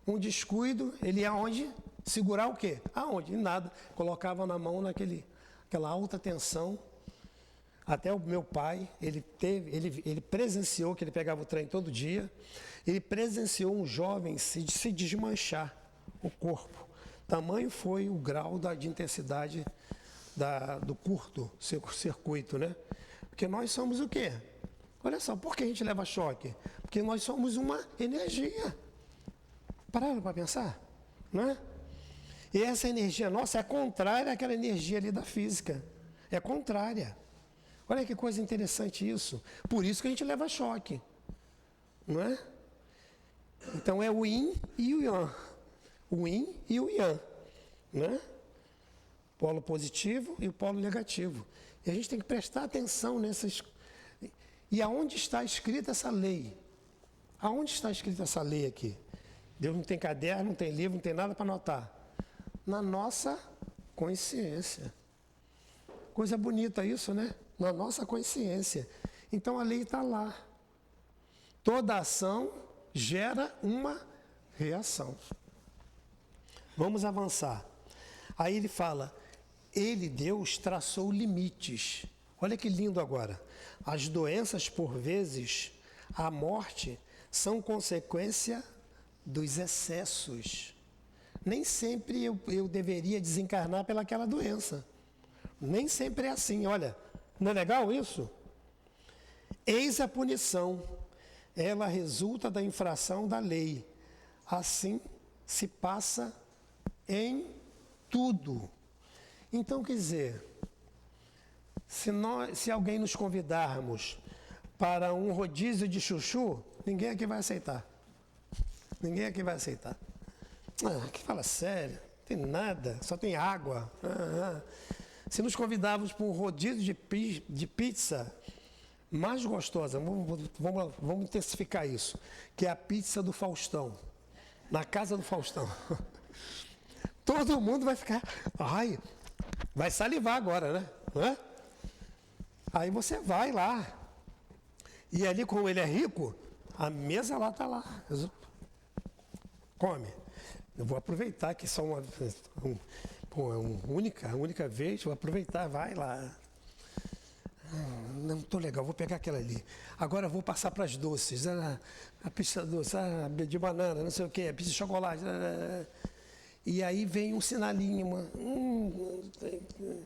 Um descuido, ele ia aonde? Segurar o quê? Aonde? Nada. Colocava na mão aquela alta tensão. Até o meu pai, ele presenciou, que ele pegava o trem todo dia, ele presenciou um jovem se desmanchar o corpo. Tamanho foi o grau de intensidade do curto circuito, né? Porque nós somos o quê? Olha só, por que a gente leva choque? Porque nós somos uma energia. Pararam para pensar? Não é? E essa energia nossa é contrária àquela energia ali da física. É contrária. Olha que coisa interessante isso. Por isso que a gente leva choque. Não é? Então é o yin e o yang. O yin e o yang. Né? Polo positivo e o polo negativo. E a gente tem que prestar atenção nessas... E aonde está escrita essa lei? Aonde está escrita essa lei aqui? Deus não tem caderno, não tem livro, não tem nada para anotar. Na nossa consciência. Coisa bonita isso, né? Na nossa consciência. Então a lei está lá. Toda ação gera uma reação. Vamos avançar. Aí ele fala, Deus, traçou limites. Olha que lindo agora. As doenças, por vezes, a morte, são consequência dos excessos. Nem sempre eu deveria desencarnar pelaquela doença. Nem sempre é assim, olha. Não é legal isso? Eis a punição. Ela resulta da infração da lei. Assim se passa em tudo. Então, quer dizer, se alguém nos convidarmos para um rodízio de chuchu, ninguém aqui vai aceitar. Ninguém aqui vai aceitar. Que fala sério, não tem nada, só tem água. Se nos convidarmos para um rodízio de pizza mais gostosa, vamos intensificar isso, que é a pizza do Faustão, na casa do Faustão. Todo mundo vai ficar, vai salivar agora, né? Aí você vai lá, e ali como ele é rico, a mesa lá está lá, come. Eu vou aproveitar que só única vez, vou aproveitar, vai lá. Não estou legal, vou pegar aquela ali. Agora eu vou passar para as doces. A pizza doce, de banana, não sei o quê, a pizza de chocolate. E aí vem um sinalinho.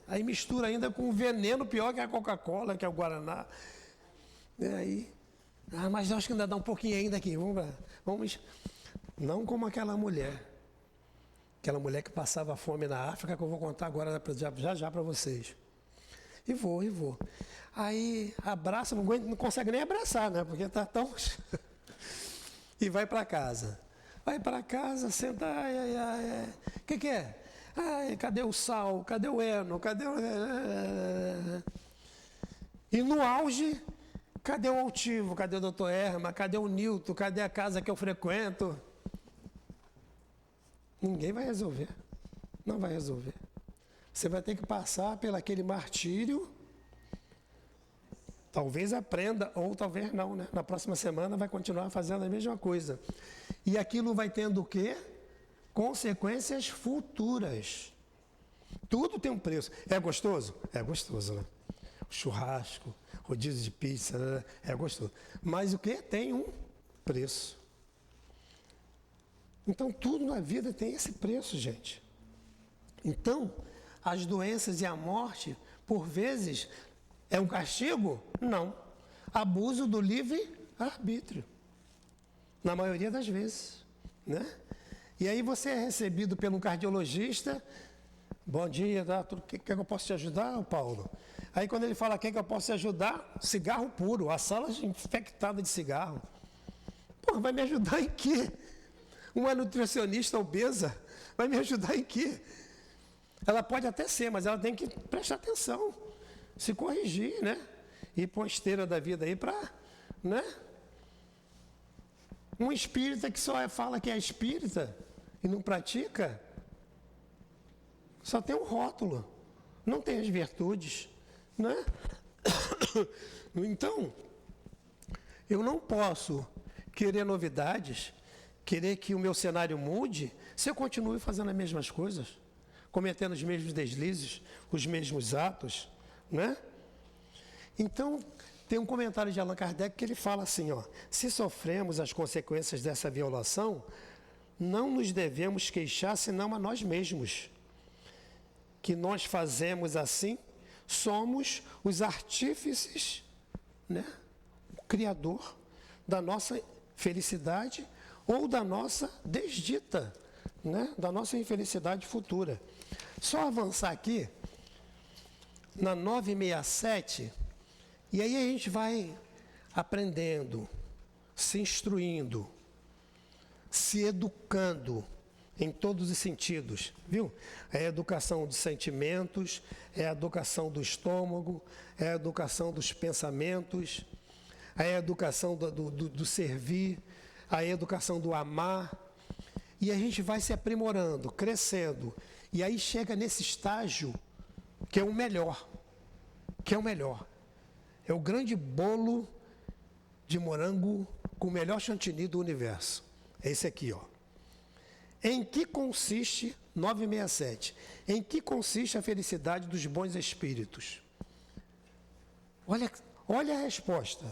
Aí mistura ainda com um veneno pior que a Coca-Cola, que é o Guaraná. E aí, mas eu acho que ainda dá um pouquinho ainda aqui. Vamos. Não como aquela mulher. Aquela mulher que passava fome na África, que eu vou contar agora já para vocês. E vou. Aí abraça, não consegue nem abraçar, né? Porque está tão... E vai para casa. Vai para casa, senta, O que é? Cadê o sal? Cadê o heno? Cadê o... E no auge, cadê o altivo? Cadê o doutor Erma? Cadê o Newton? Cadê a casa que eu frequento? Ninguém vai resolver. Não vai resolver. Você vai ter que passar pelo aquele martírio. Talvez aprenda, ou talvez não, né? Na próxima semana vai continuar fazendo a mesma coisa. E aquilo vai tendo o quê? Consequências futuras. Tudo tem um preço. É gostoso? É gostoso, né? O churrasco, rodízio de pizza, né? É gostoso. Mas o quê? Tem um preço. Então, tudo na vida tem esse preço, gente. Então, as doenças e a morte, por vezes, é um castigo? Não. Abuso do livre-arbítrio. Na maioria das vezes, né? E aí você é recebido pelo cardiologista. Bom dia, que eu posso te ajudar, Paulo? Aí quando ele fala, que eu posso te ajudar? Cigarro puro, a sala infectada de cigarro. Pô, vai me ajudar em quê? Uma nutricionista obesa vai me ajudar em quê? Ela pode até ser, mas ela tem que prestar atenção, se corrigir, né? Ir para uma esteira da vida aí para, né? Um espírita que só fala que é espírita e não pratica, só tem um rótulo, não tem as virtudes, né? Então, eu não posso querer novidades, querer que o meu cenário mude, se eu continuo fazendo as mesmas coisas, cometendo os mesmos deslizes, os mesmos atos, né? Então, tem um comentário de Allan Kardec que ele fala assim, se sofremos as consequências dessa violação, não nos devemos queixar senão a nós mesmos. Que nós fazemos assim, somos os artífices, né? O criador da nossa felicidade ou da nossa desdita, né? Da nossa infelicidade futura. Só avançar aqui, na 967, e aí a gente vai aprendendo, se instruindo, se educando em todos os sentidos, viu? É a educação dos sentimentos, é a educação do estômago, é a educação dos pensamentos, é a educação do servir, a educação do amar, e a gente vai se aprimorando, crescendo, e aí chega nesse estágio que é o melhor, é o grande bolo de morango com o melhor chantilly do universo. É esse aqui, Em que consiste, 967, em que consiste a felicidade dos bons espíritos? Olha a resposta.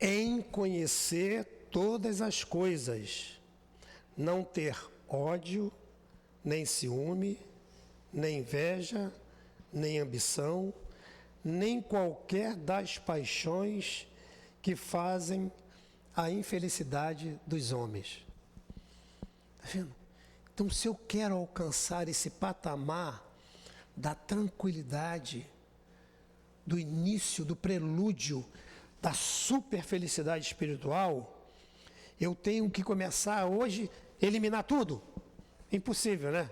Em conhecer todas as coisas, não ter ódio, nem ciúme, nem inveja, nem ambição, nem qualquer das paixões que fazem a infelicidade dos homens. Está vendo? Então, se eu quero alcançar esse patamar da tranquilidade, do início, do prelúdio, da super felicidade espiritual, eu tenho que começar hoje a eliminar tudo. Impossível, né?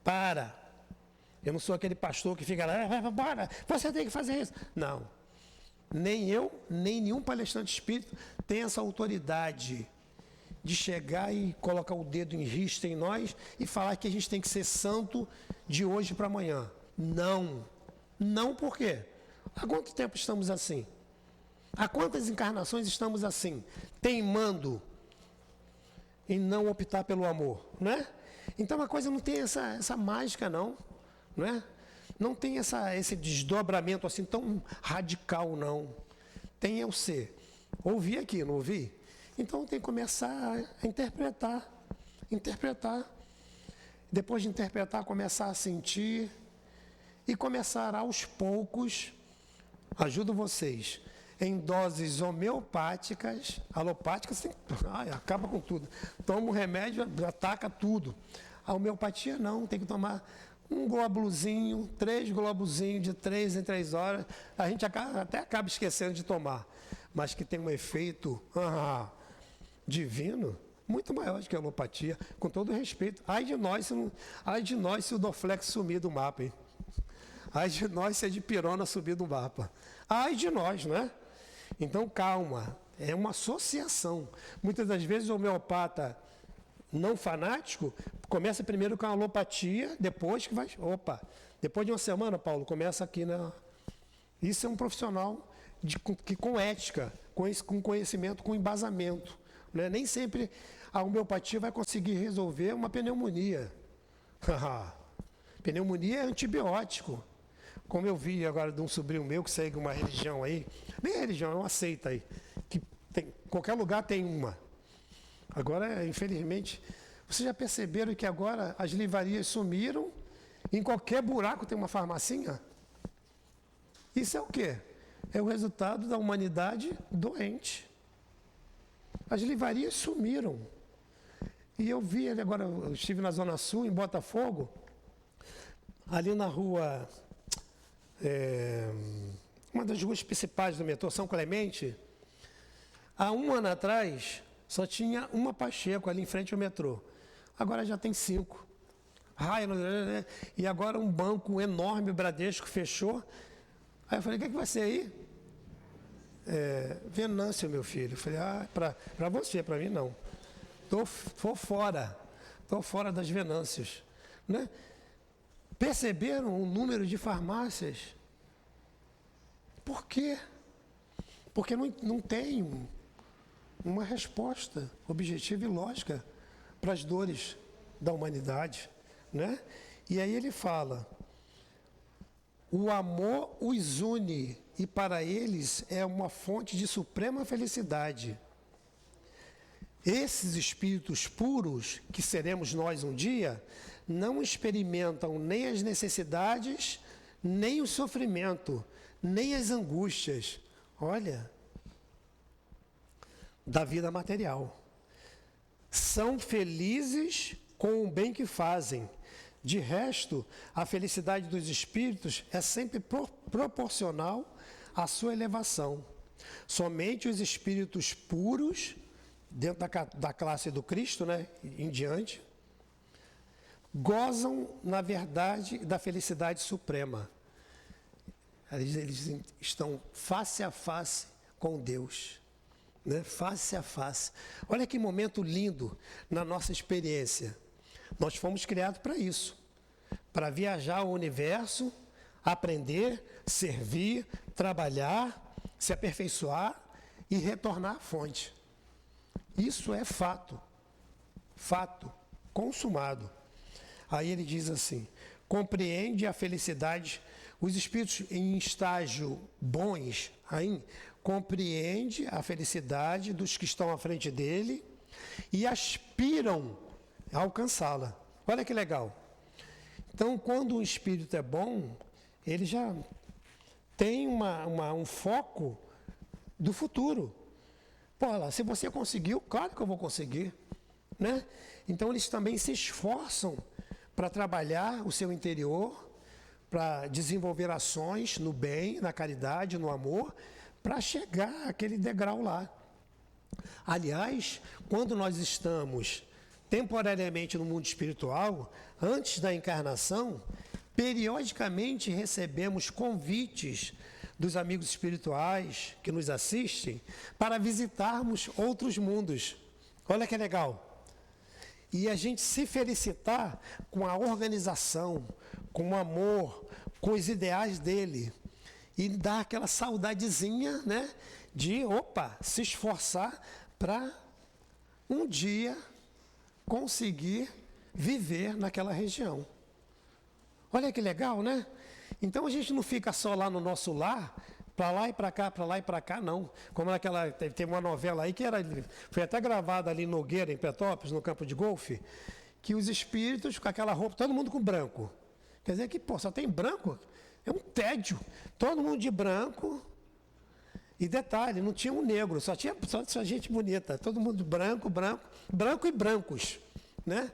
Para. Eu não sou aquele pastor que fica lá, bora, você tem que fazer isso. Não. Nem eu, nem nenhum palestrante espírita tem essa autoridade de chegar e colocar o dedo em rista em nós e falar que a gente tem que ser santo de hoje para amanhã. Não. Não por quê? Há quanto tempo estamos assim? Há quantas encarnações estamos assim? Teimando em não optar pelo amor, não é? Então a coisa não tem essa mágica não é? Não tem esse desdobramento assim tão radical não. Tem eu ser. Ouvi aqui, não ouvi? Então tem que começar a interpretar. Depois de interpretar, começar a sentir e começar aos poucos, ajudo vocês, em doses homeopáticas, alopáticas, acaba com tudo. Toma o remédio, ataca tudo. A homeopatia não, tem que tomar um globulozinho, 3 globulozinhos de 3 em 3 horas. A gente até acaba esquecendo de tomar, mas que tem um efeito divino, muito maior do que a alopatia, com todo respeito. Ai de nós se o Dorflex sumir do mapa, hein? Ai de nós se a dipirona subir do mapa. Ai de nós, não é? Então, calma, é uma associação. Muitas das vezes o homeopata não fanático começa primeiro com a alopatia, depois que vai... depois de uma semana, Paulo, começa aqui na... Isso é um profissional com ética, com conhecimento, com embasamento. Né? Nem sempre a homeopatia vai conseguir resolver uma pneumonia. Pneumonia é antibiótico. Como eu vi agora de um sobrinho meu que segue uma religião aí, nem religião, é uma seita aí, que tem, qualquer lugar tem uma. Agora, infelizmente, vocês já perceberam que agora as livrarias sumiram, em qualquer buraco tem uma farmacinha? Isso é o quê? É o resultado da humanidade doente. As livrarias sumiram. E eu vi agora, eu estive na Zona Sul, em Botafogo, ali na rua... uma das ruas principais do metrô, São Clemente, há um ano atrás só tinha uma Pacheco ali em frente ao metrô. Agora já tem 5. E agora um banco enorme, Bradesco, fechou. Aí eu falei, o que vai ser aí? Venâncio, meu filho. Eu falei, para você, para mim não. Estou fora das Venâncios. Né? Perceberam o número de farmácias? Por quê? Porque não tem uma resposta objetiva e lógica para as dores da humanidade. Né? E aí ele fala, o amor os une e para eles é uma fonte de suprema felicidade. Esses espíritos puros, que seremos nós um dia, não experimentam nem as necessidades, nem o sofrimento, nem as angústias, da vida material. São felizes com o bem que fazem. De resto, a felicidade dos espíritos é sempre proporcional à sua elevação. Somente os espíritos puros, dentro da classe do Cristo, né, em diante, gozam, na verdade, da felicidade suprema. Eles estão face a face com Deus. Né? Face a face. Olha que momento lindo na nossa experiência. Nós fomos criados para isso. Para viajar o universo, aprender, servir, trabalhar, se aperfeiçoar e retornar à fonte. Isso é fato. Fato consumado. Aí ele diz assim, compreende a felicidade, os espíritos em estágio bons, aí, compreende a felicidade dos que estão à frente dele e aspiram a alcançá-la. Olha que legal. Então, quando o espírito é bom, ele já tem um foco do futuro. Pô, lá, se você conseguiu, claro que eu vou conseguir, né? Então, eles também se esforçam para trabalhar o seu interior, para desenvolver ações no bem, na caridade, no amor, para chegar àquele degrau lá. Aliás, quando nós estamos temporariamente no mundo espiritual, antes da encarnação, periodicamente recebemos convites dos amigos espirituais que nos assistem para visitarmos outros mundos. Olha que legal. E a gente se felicitar com a organização, com o amor, com os ideais dele. E dar aquela saudadezinha, né? De, se esforçar para um dia conseguir viver naquela região. Olha que legal, né? Então a gente não fica só lá no nosso lar, para lá e para cá, para lá e para cá, não. Como naquela, teve uma novela aí que foi até gravada ali em Nogueira, em Petrópolis, no campo de golfe, que os espíritos com aquela roupa, todo mundo com branco. Quer dizer que, só tem branco? É um tédio. Todo mundo de branco. E detalhe, não tinha um negro, só tinha gente bonita. Todo mundo branco e brancos, né?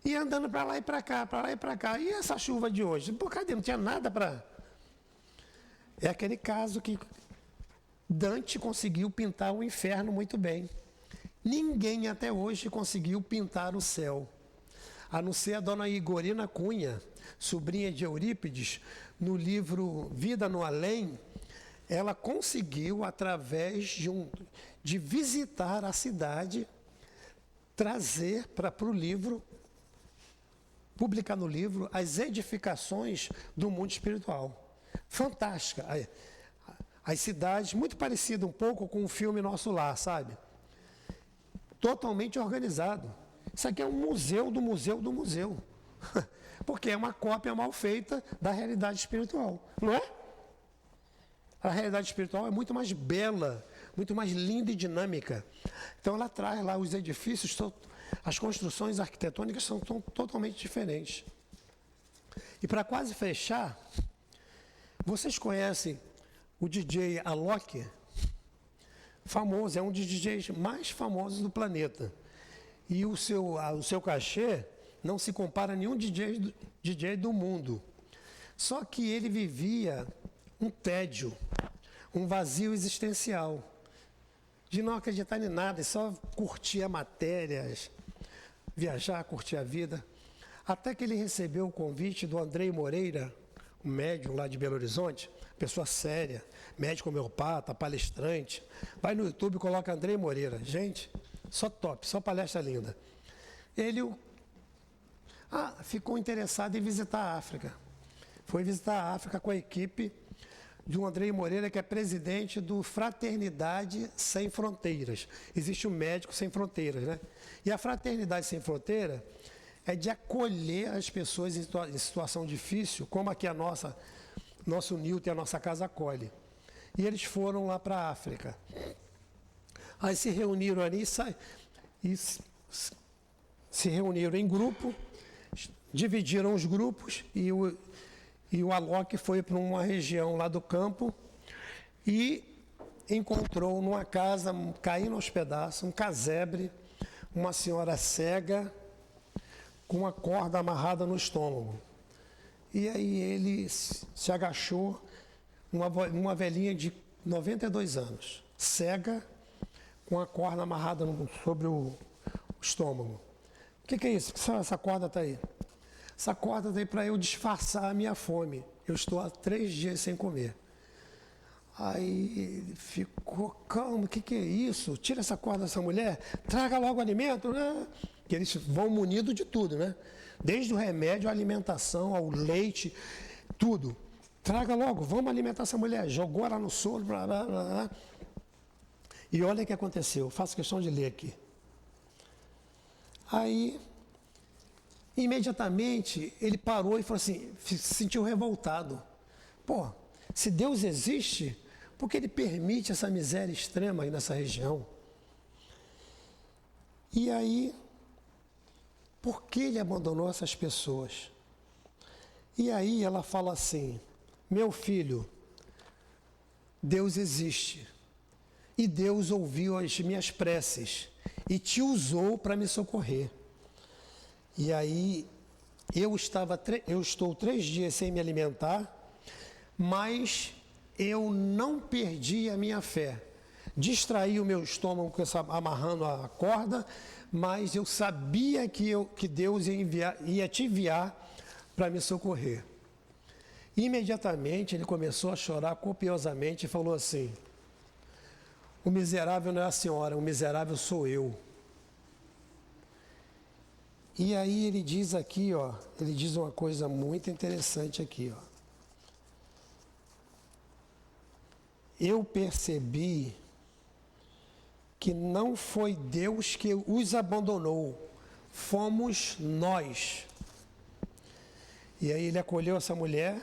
E andando para lá e para cá, para lá e para cá. E essa chuva de hoje? Pô, cadê? Não tinha nada para... É aquele caso que Dante conseguiu pintar o inferno muito bem. Ninguém até hoje conseguiu pintar o céu. A não ser a dona Igorina Cunha, sobrinha de Eurípides, no livro Vida no Além, ela conseguiu, através de visitar a cidade, trazer para o livro, publicar no livro, as edificações do mundo espiritual. Fantástica. As cidades, muito parecido um pouco com o filme Nosso Lar, sabe? Totalmente organizado. Isso aqui é um museu do museu do museu. Porque é uma cópia mal feita da realidade espiritual, não é? A realidade espiritual é muito mais bela, muito mais linda e dinâmica. Então ela traz lá os edifícios, as construções arquitetônicas são totalmente diferentes. E para quase fechar, vocês conhecem o DJ Alok? Famoso, é um dos DJs mais famosos do planeta. E o seu cachê não se compara a nenhum DJ do mundo. Só que ele vivia um tédio, um vazio existencial, de não acreditar em nada, e só curtir matérias, viajar, curtir a vida. Até que ele recebeu o convite do Andrei Moreira, um médium lá de Belo Horizonte, pessoa séria, médico homeopata, palestrante. Vai no YouTube e coloca Andrei Moreira. Gente, só top, só palestra linda. Ele ficou interessado em visitar a África. Foi visitar a África com a equipe de um Andrei Moreira, que é presidente do Fraternidade Sem Fronteiras. Existe o Médico Sem Fronteiras, né? E a Fraternidade Sem Fronteira é de acolher as pessoas em situação difícil, como aqui nosso Newton e a nossa casa acolhe. E eles foram lá para a África. Aí se reuniram ali e se reuniram em grupo, dividiram os grupos e o Alok foi para uma região lá do campo e encontrou numa casa, caindo aos pedaços, um casebre, uma senhora cega com uma corda amarrada no estômago. E aí ele se agachou, uma velhinha de 92 anos, cega, com a corda amarrada sobre o estômago. O que é isso? Que essa corda está aí? Essa corda está aí para eu disfarçar a minha fome. Eu estou há 3 dias sem comer. Aí ele ficou calmo, o que é isso? Tira essa corda dessa mulher, traga logo o alimento, né? Que eles vão munidos de tudo, né? Desde o remédio, a alimentação, ao leite, tudo. Traga logo, vamos alimentar essa mulher. Jogou ela no solo, blá, blá, blá, blá. E olha o que aconteceu, faço questão de ler aqui. Aí, imediatamente, ele parou e falou assim, se sentiu revoltado. Pô, se Deus existe, por que ele permite essa miséria extrema aí nessa região? E aí, por que ele abandonou essas pessoas? E aí ela fala assim: meu filho, Deus existe. E Deus ouviu as minhas preces e te usou para me socorrer. E aí eu estou 3 dias sem me alimentar, mas eu não perdi a minha fé. Distraí o meu estômago amarrando a corda, mas eu sabia que Deus ia te enviar para me socorrer. Imediatamente ele começou a chorar copiosamente e falou assim: o miserável não é a senhora, o miserável sou eu. E aí ele diz aqui, ele diz uma coisa muito interessante aqui, Eu percebi que não foi Deus que os abandonou, fomos nós. E aí ele acolheu essa mulher.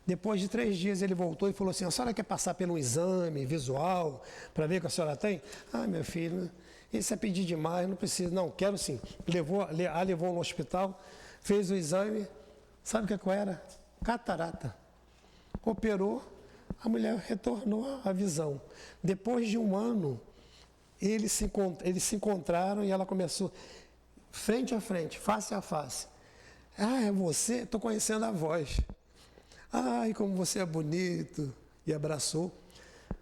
Depois de 3 dias ele voltou e falou assim: a senhora quer passar pelo exame visual para ver o que a senhora tem? Ah, meu filho, isso é pedir demais, não precisa. Não, quero sim. Levou no hospital, fez o exame. Sabe o que era? Catarata. Operou, a mulher retornou à visão. Depois de 1 ano, eles se encontraram e ela começou frente a frente, face a face. Ah, é você? Estou conhecendo a voz. Ai, como você é bonito. E abraçou.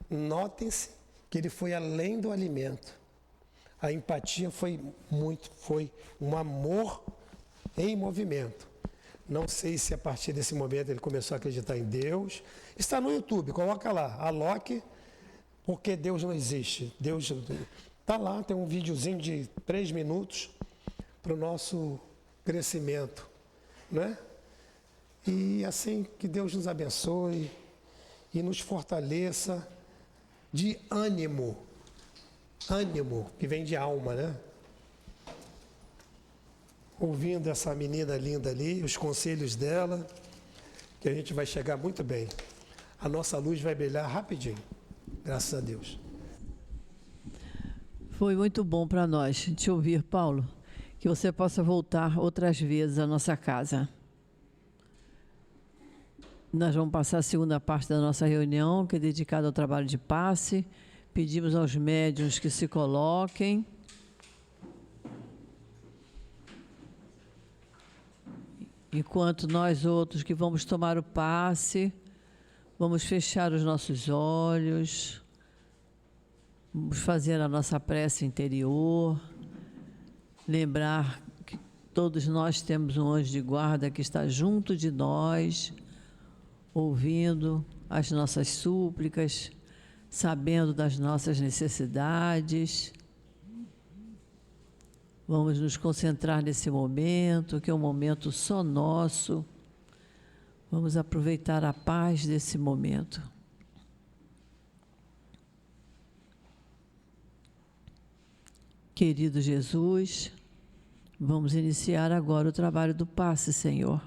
Notem-se que ele foi além do alimento. A empatia foi um amor em movimento. Não sei se a partir desse momento ele começou a acreditar em Deus. Está no YouTube, coloca lá, Alok, porque Deus não existe. Deus está lá, tem um videozinho de 3 minutos para o nosso crescimento, né? E assim, que Deus nos abençoe e nos fortaleça de ânimo, que vem de alma, né? Ouvindo essa menina linda ali, os conselhos dela, que a gente vai chegar muito bem. A nossa luz vai brilhar rapidinho, graças a Deus. Foi muito bom para nós te ouvir, Paulo, que você possa voltar outras vezes à nossa casa. Nós vamos passar a segunda parte da nossa reunião, que é dedicada ao trabalho de passe. Pedimos aos médiuns que se coloquem. Enquanto nós outros que vamos tomar o passe, vamos fechar os nossos olhos, vamos fazer a nossa prece interior, lembrar que todos nós temos um anjo de guarda que está junto de nós, ouvindo as nossas súplicas, sabendo das nossas necessidades. Vamos nos concentrar nesse momento, que é um momento só nosso. Vamos aproveitar a paz desse momento. Querido Jesus, vamos iniciar agora o trabalho do passe, Senhor.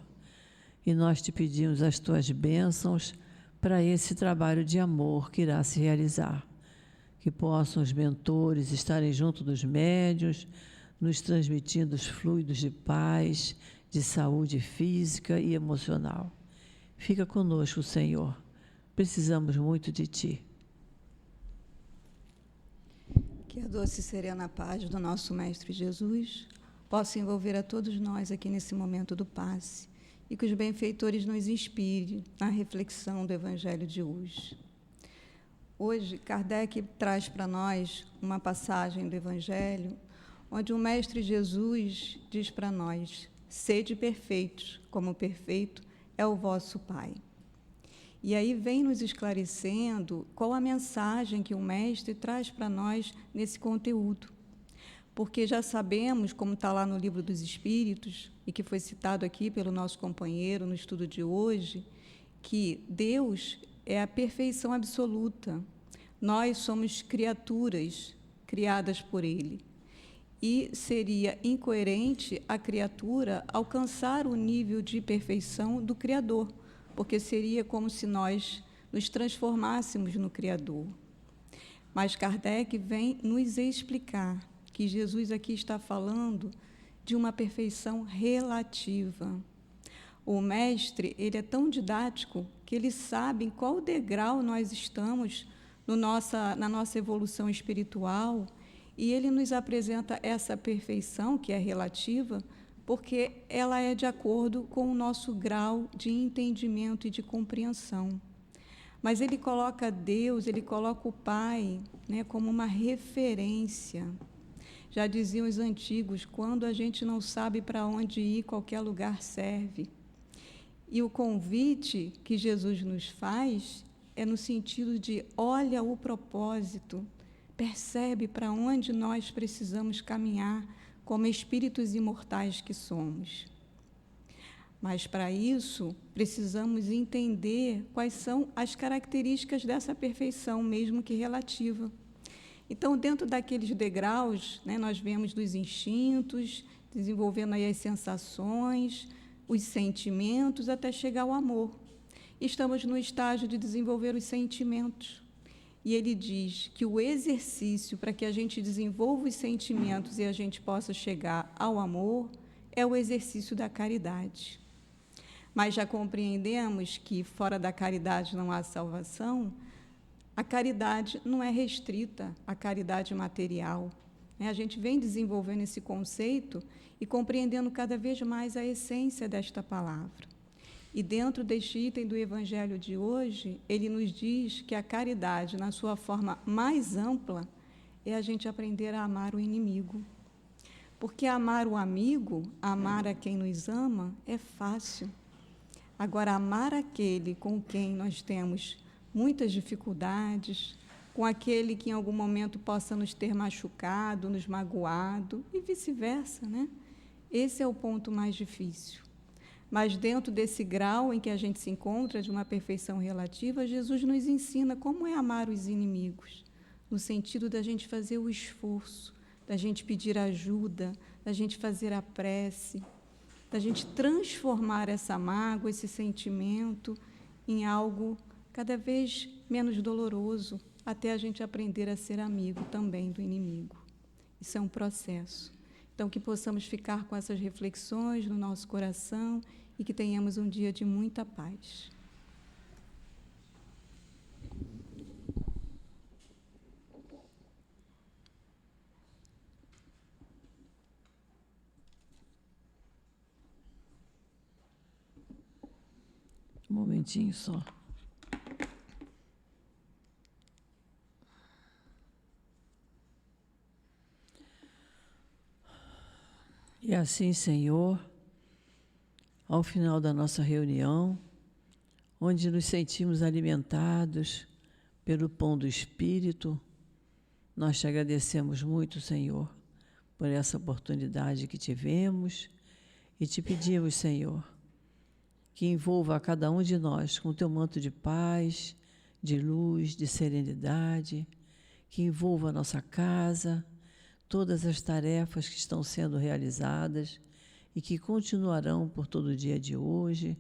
E nós te pedimos as tuas bênçãos para esse trabalho de amor que irá se realizar. Que possam os mentores estarem junto dos médiuns, nos transmitindo os fluidos de paz, de saúde física e emocional. Fica conosco, Senhor. Precisamos muito de Ti. Que a doce e serena paz do nosso Mestre Jesus possa envolver a todos nós aqui nesse momento do passe e que os benfeitores nos inspirem na reflexão do Evangelho de hoje. Hoje, Kardec traz para nós uma passagem do Evangelho onde o Mestre Jesus diz para nós: sede perfeitos, como perfeito é o vosso Pai. E aí vem nos esclarecendo qual a mensagem que o Mestre traz para nós nesse conteúdo. Porque já sabemos, como está lá no Livro dos Espíritos, e que foi citado aqui pelo nosso companheiro no estudo de hoje, que Deus é a perfeição absoluta. Nós somos criaturas criadas por Ele. E seria incoerente a criatura alcançar o nível de perfeição do Criador, porque seria como se nós nos transformássemos no Criador. Mas Kardec vem nos explicar que Jesus aqui está falando de uma perfeição relativa. O mestre, ele é tão didático que ele sabe em qual degrau nós estamos na nossa evolução espiritual, e ele nos apresenta essa perfeição, que é relativa, porque ela é de acordo com o nosso grau de entendimento e de compreensão. Mas ele coloca Deus, ele coloca o Pai, né, como uma referência. Já diziam os antigos, quando a gente não sabe para onde ir, qualquer lugar serve. E o convite que Jesus nos faz é no sentido de olha o propósito, percebe para onde nós precisamos caminhar como espíritos imortais que somos. Mas, para isso, precisamos entender quais são as características dessa perfeição, mesmo que relativa. Então, dentro daqueles degraus, né, nós vemos dos instintos, desenvolvendo aí as sensações, os sentimentos, até chegar ao amor. Estamos no estágio de desenvolver os sentimentos. E ele diz que o exercício para que a gente desenvolva os sentimentos e a gente possa chegar ao amor é o exercício da caridade. Mas já compreendemos que fora da caridade não há salvação. A caridade não é restrita à caridade material. A gente vem desenvolvendo esse conceito e compreendendo cada vez mais a essência desta palavra. E dentro deste item do Evangelho de hoje, ele nos diz que a caridade, na sua forma mais ampla, é a gente aprender a amar o inimigo. Porque amar o amigo, amar a quem nos ama, é fácil. Agora, amar aquele com quem nós temos muitas dificuldades, com aquele que em algum momento possa nos ter machucado, nos magoado, e vice-versa, né? Esse é o ponto mais difícil. Mas dentro desse grau em que a gente se encontra, de uma perfeição relativa, Jesus nos ensina como é amar os inimigos, no sentido da gente fazer o esforço, da gente pedir ajuda, da gente fazer a prece, da gente transformar essa mágoa, esse sentimento, em algo cada vez menos doloroso, até a gente aprender a ser amigo também do inimigo. Isso é um processo. Então, que possamos ficar com essas reflexões no nosso coração e que tenhamos um dia de muita paz. Um momentinho só. E assim, Senhor, ao final da nossa reunião, onde nos sentimos alimentados pelo pão do Espírito, nós te agradecemos muito, Senhor, por essa oportunidade que tivemos e te pedimos, Senhor, que envolva a cada um de nós com o teu manto de paz, de luz, de serenidade, que envolva a nossa casa, todas as tarefas que estão sendo realizadas e que continuarão por todo o dia de hoje,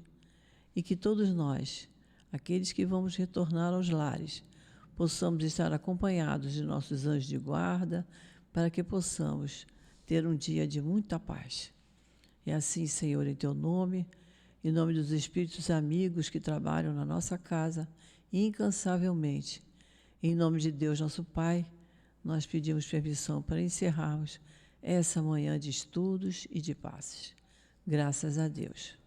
e que todos nós, aqueles que vamos retornar aos lares, possamos estar acompanhados de nossos anjos de guarda, para que possamos ter um dia de muita paz. E assim, Senhor, em teu nome, em nome dos espíritos amigos que trabalham na nossa casa, incansavelmente, em nome de Deus, nosso Pai, nós pedimos permissão para encerrarmos essa manhã de estudos e de passes. Graças a Deus.